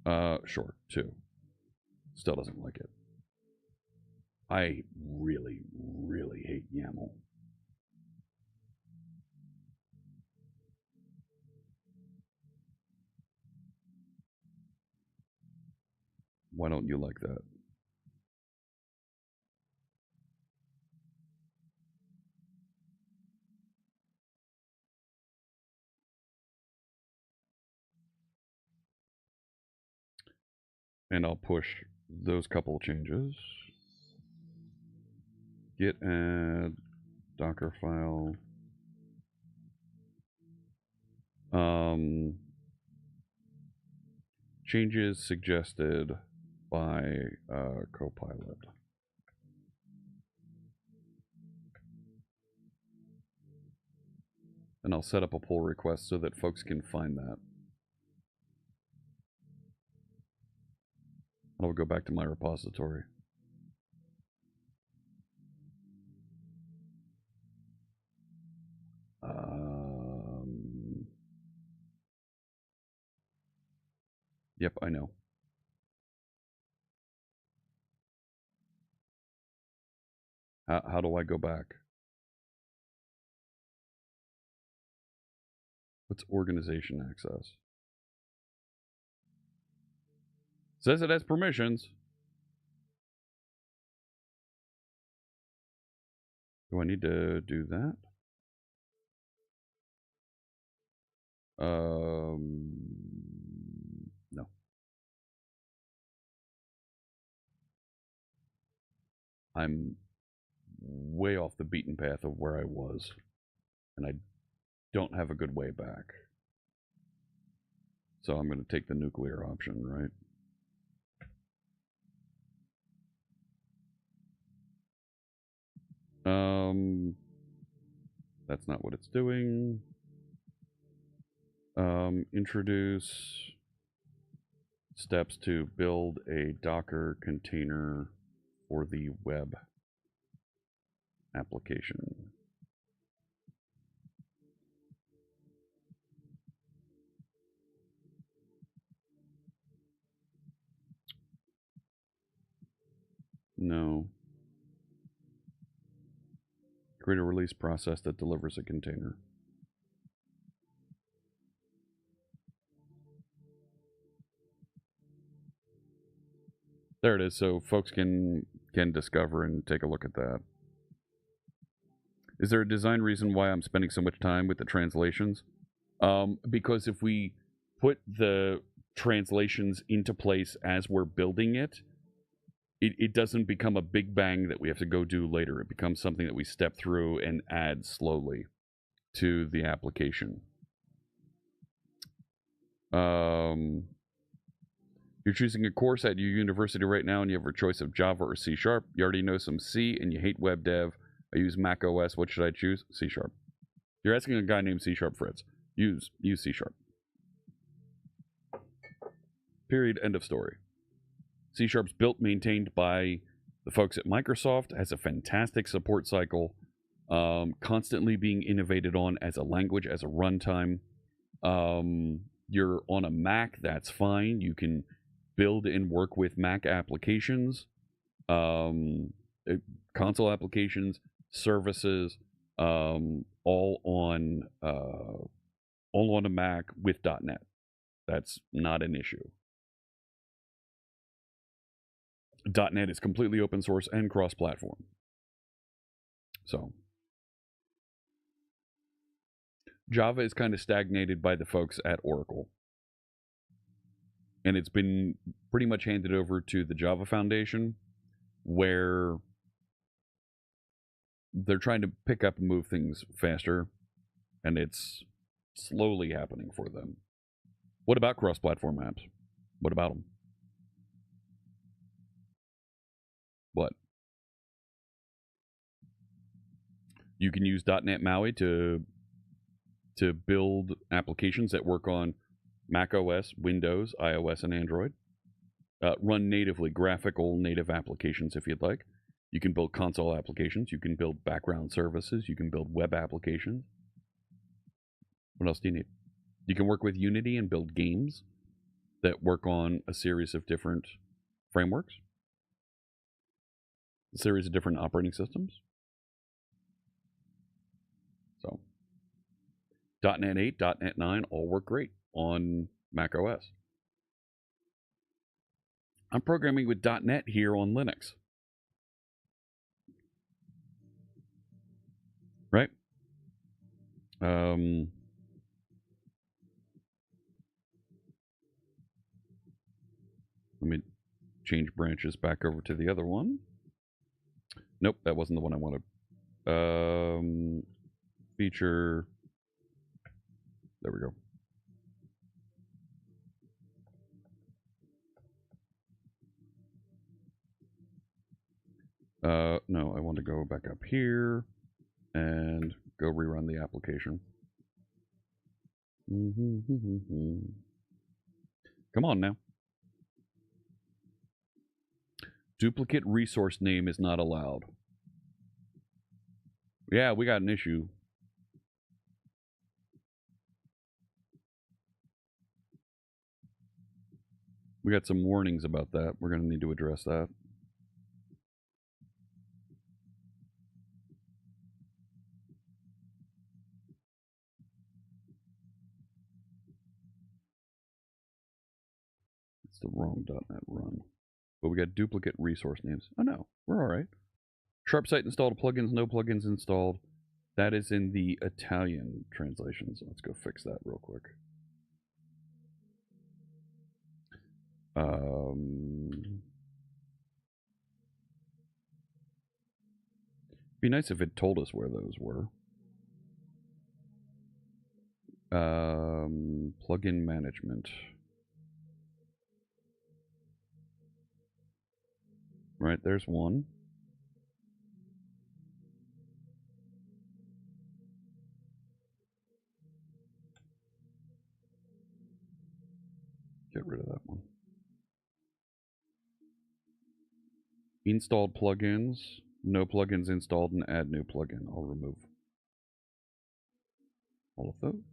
Sure, 2. Still doesn't like it. I really, really hate YAML. Why don't you like that? And I'll push those couple changes. Git add Docker file. Changes suggested by Copilot. And I'll set up a pull request so that folks can find that. I'll go back to my repository. Yep, I know. How do I go back? What's organization access? Says it has permissions. Do I need to do that? No. I'm way off the beaten path of where I was, and I don't have a good way back. So I'm going to take the nuclear option, right? That's not what it's doing. Introduce steps to build a Docker container for the web application. No. Create a release process that delivers a container. There it is. So folks can discover and take a look at that. Is there a design reason why I'm spending so much time with the translations? Because if we put the translations into place as we're building it, it doesn't become a big bang that we have to go do later. It becomes something that we step through and add slowly to the application. You're choosing a course at your university right now and you have a choice of Java or C#. You already know some C and you hate web dev. I use Mac OS. What should I choose? C#. You're asking a guy named C# Fritz. Use C#. Period. End of story. C#'s built, maintained by the folks at Microsoft, has a fantastic support cycle, constantly being innovated on as a language, as a runtime. You're on a Mac, that's fine. You can build and work with Mac applications, console applications, services, all on a Mac with .NET. That's not an issue. .NET is completely open source and cross-platform. So Java is kind of stagnated by the folks at Oracle. And it's been pretty much handed over to the Java Foundation, where they're trying to pick up and move things faster, and it's slowly happening for them. What about cross-platform apps? What about them? What? You can use .NET MAUI to build applications that work on Mac OS, Windows, iOS, and Android. Run natively, graphical native applications if you'd like. You can build console applications. You can build background services. You can build web applications. What else do you need? You can work with Unity and build games that work on a series of different frameworks, a series of different operating systems. So, .NET 8, .NET 9 all work great on Mac OS. I'm programming with .NET here on Linux. Right? Let me change branches back over to the other one. Nope, that wasn't the one I wanted. Feature. There we go. No, I want to go back up here and go rerun the application. Come on now. Duplicate resource name is not allowed. Yeah, we got an issue. We got some warnings about that. We're going to need to address that. It's the wrong .NET run. But we got duplicate resource names. Oh no, we're all right. Sharpsite installed plugins, no plugins installed. That is in the Italian translation, so let's go fix that real quick. Be nice if it told us where those were. Plugin management. Right, there's one. Get rid of that one. Installed plugins. No plugins installed and add new plugin. I'll remove all of those.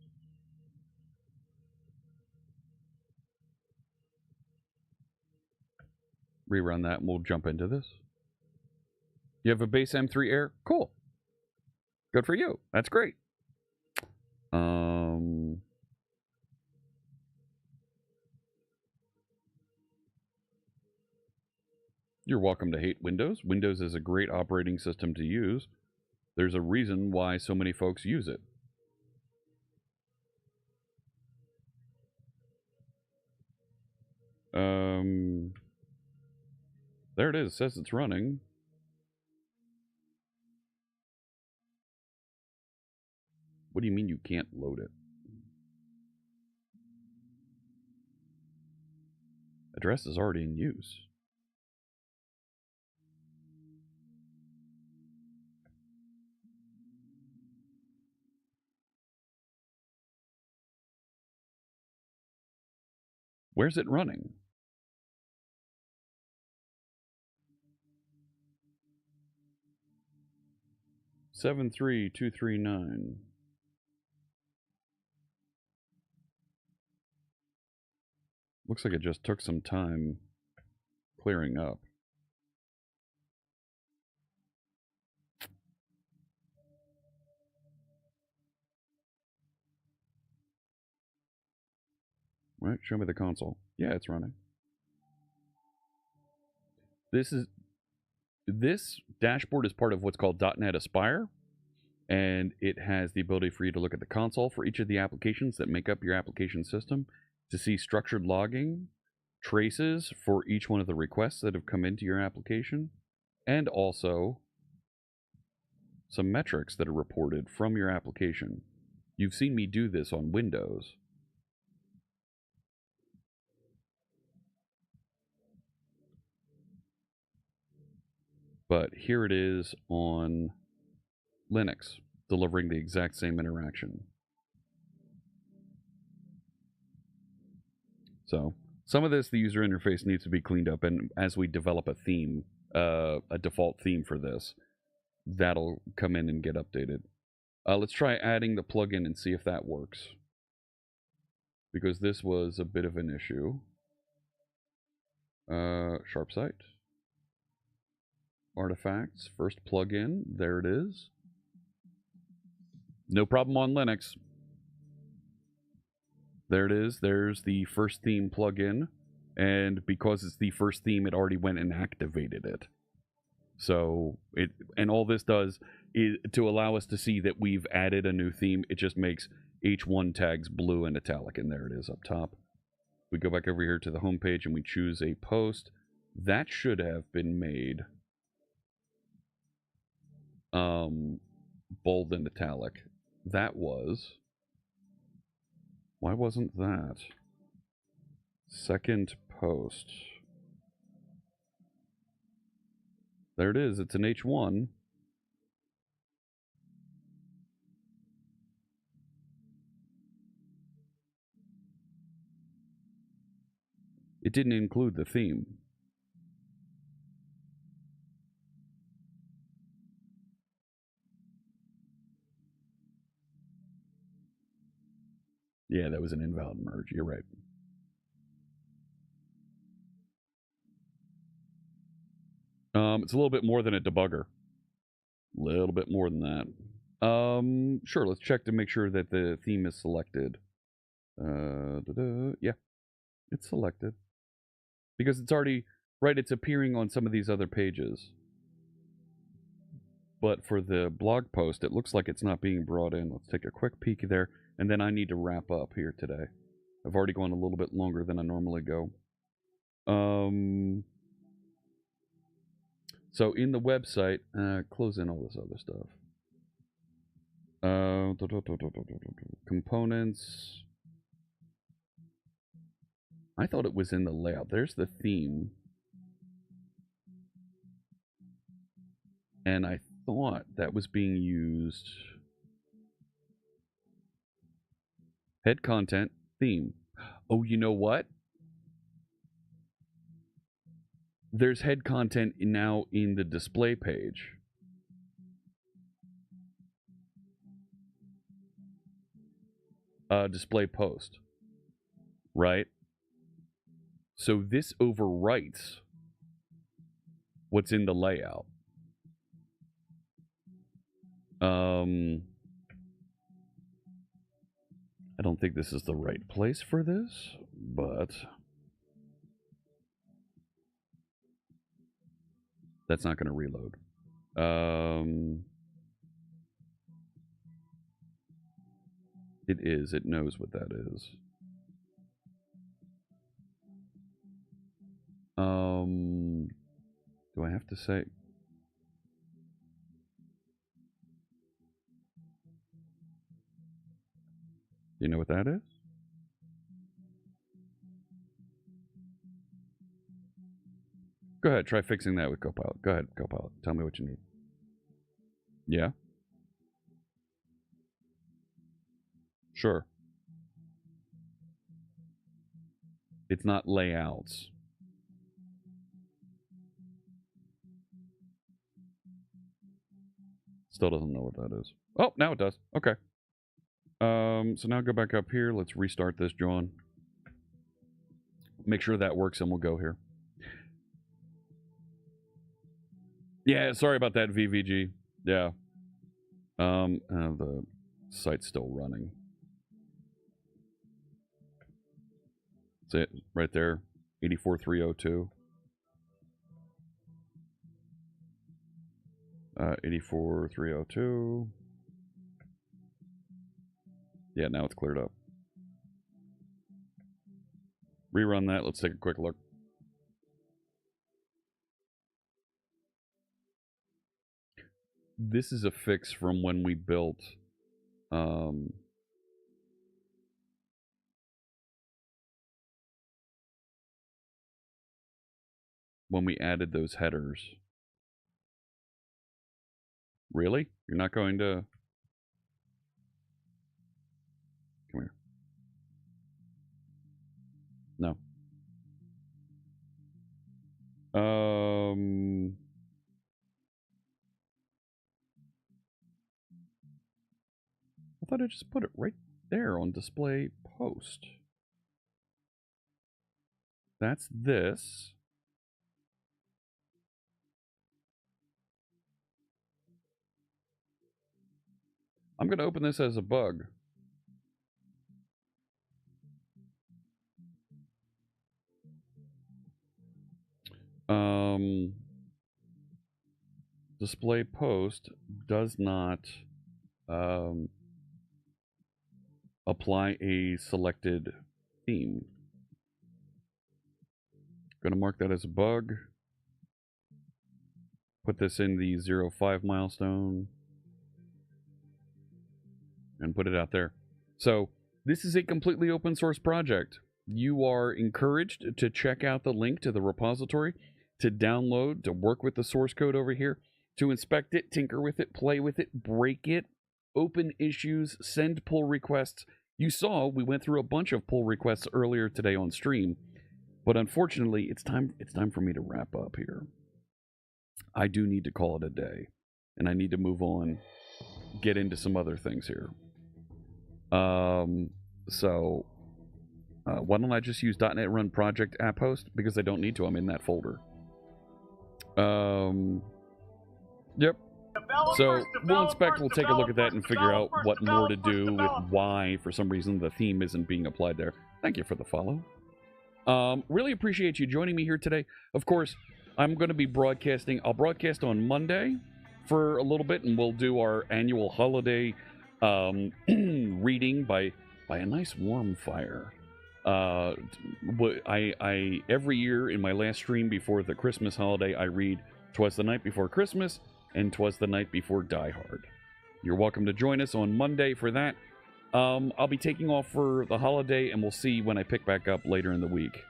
Rerun that and we'll jump into this. You have a base M3 Air? Cool. Good for you. That's great. You're welcome to hate Windows. Windows is a great operating system to use. There's a reason why so many folks use it. There it is. It says it's running. What do you mean you can't load it? Address is already in use. Where's it running? Seven 73239. Looks like it just took some time clearing up. Right, show me the console. Yeah, it's running. This dashboard is part of what's called .NET Aspire, and it has the ability for you to look at the console for each of the applications that make up your application system, to see structured logging, traces for each one of the requests that have come into your application, and also some metrics that are reported from your application. You've seen me do this on Windows. But here it is on Linux, delivering the exact same interaction. So some of this, the user interface needs to be cleaned up, and as we develop a theme, a default theme for this, that'll come in and get updated. Let's try adding the plugin and see if that works, because this was a bit of an issue. Sharpsight. Artifacts, first plugin, there it is. No problem on Linux. There it is, there's the first theme plugin, and because it's the first theme, it already went and activated it. So, and all this does is to allow us to see that we've added a new theme. It just makes H1 tags blue and italic, and there it is up top. We go back over here to the home page and we choose a post. That should have been made bold and italic. That was... Why wasn't that? Second post. There it is. It's an H1. It didn't include the theme. Yeah, that was an invalid merge. You're right. It's a little bit more than a debugger. A little bit more than that. Sure, let's check to make sure that the theme is selected. Yeah, it's selected. Because it's already, right, it's appearing on some of these other pages. But for the blog post, it looks like it's not being brought in. Let's take a quick peek there. And then I need to wrap up here today. I've already gone a little bit longer than I normally go. So in the website, close in all this other stuff. Components. I thought it was in the layout. There's the theme. And I thought that was being used... Head content, theme. Oh, you know what? There's head content now in the display page. Display post. Right? So this overwrites what's in the layout. I don't think this is the right place for this, but That's not going to reload. It is. It knows what that is. Do I have to say? Do you know what that is? Go ahead, try fixing that with Copilot. Go ahead, Copilot. Tell me what you need. Yeah? Sure. It's not layouts. Still doesn't know what that is. Oh, now it does. Okay. So now go back up here. Let's restart this, John. Make sure that works and we'll go here. Yeah, sorry about that, VVG. Yeah. The site's still running. That's it, right there. 84302. 84302. Yeah, now it's cleared up. Rerun that. Let's take a quick look. This is a fix from when we built when we added those headers. Really? You're not going to... Come here. No. I thought I just put it right there on display post. That's this. I'm going to open this as a bug. Display post does not apply a selected theme. Going to mark that as a bug. Put this in the 05 milestone. And put it out there. So this is a completely open source project. You are encouraged to check out the link to the repository, to download, to work with the source code over here, to inspect it, tinker with it, play with it, break it, open issues, send pull requests. You saw we went through a bunch of pull requests earlier today on stream, but unfortunately it's time for me to wrap up here. I do need to call it a day, and I need to move on, get into some other things here. So why don't I just use .NET Run Project app host, because I don't need to. I'm in that folder. Yep. So we'll inspect, we'll take a look at that and figure out what more to do with why, for some reason, the theme isn't being applied there. Thank you for the follow. Really appreciate you joining me here today. Of course, I'm going to be broadcasting. I'll broadcast on Monday for a little bit, and we'll do our annual holiday reading by a nice warm fire. I every year in my last stream before the Christmas holiday, I read "'Twas the Night Before Christmas" and "'Twas the Night Before Die Hard." You're welcome to join us on Monday for that. I'll be taking off for the holiday, and we'll see when I pick back up later in the week.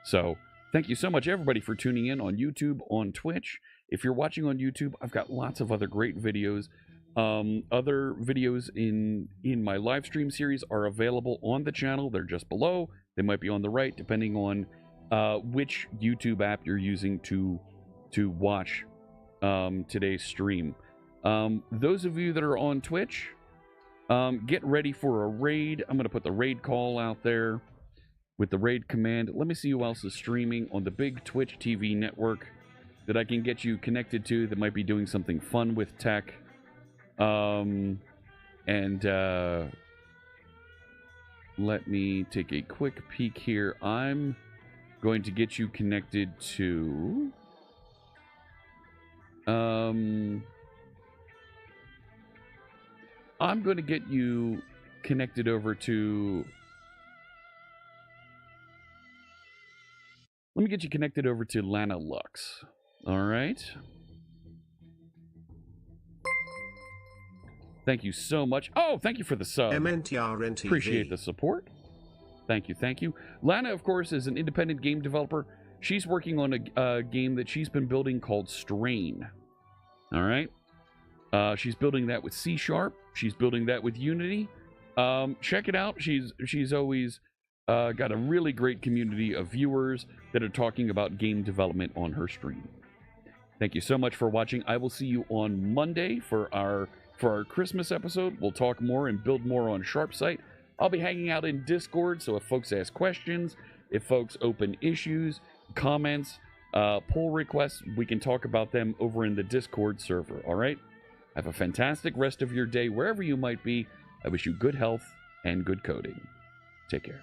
So thank you so much, everybody, for tuning in on YouTube, on Twitch. If you're watching on YouTube, I've got lots of other great videos. Other videos in my live stream series are available on the channel. They're just below. They might be on the right, depending on which YouTube app you're using to watch today's stream. Those of you that are on Twitch, get ready for a raid. I'm going to put the raid call out there with the raid command. Let me see who else is streaming on the big Twitch TV network that I can get you connected to that might be doing something fun with tech. Let me take a quick peek here. I'm going to get you connected to I'm going to get you connected over to... Let me get you connected over to Lana Lux. All right. Thank you so much. Oh, thank you for the sub. MNTRNTV. Appreciate the support. Thank you, thank you. Lana, of course, is an independent game developer. She's working on a game that she's been building called Strain. All right. She's building that with C#. She's building that with Unity. Check it out. She's always got a really great community of viewers that are talking about game development on her stream. Thank you so much for watching. I will see you on Monday for our Christmas episode. We'll talk more and build more on SharpSight. I'll be hanging out in Discord, so if folks ask questions, if folks open issues, comments, pull requests, we can talk about them over in the Discord server, all right? Have a fantastic rest of your day wherever you might be. I wish you good health and good coding. Take care.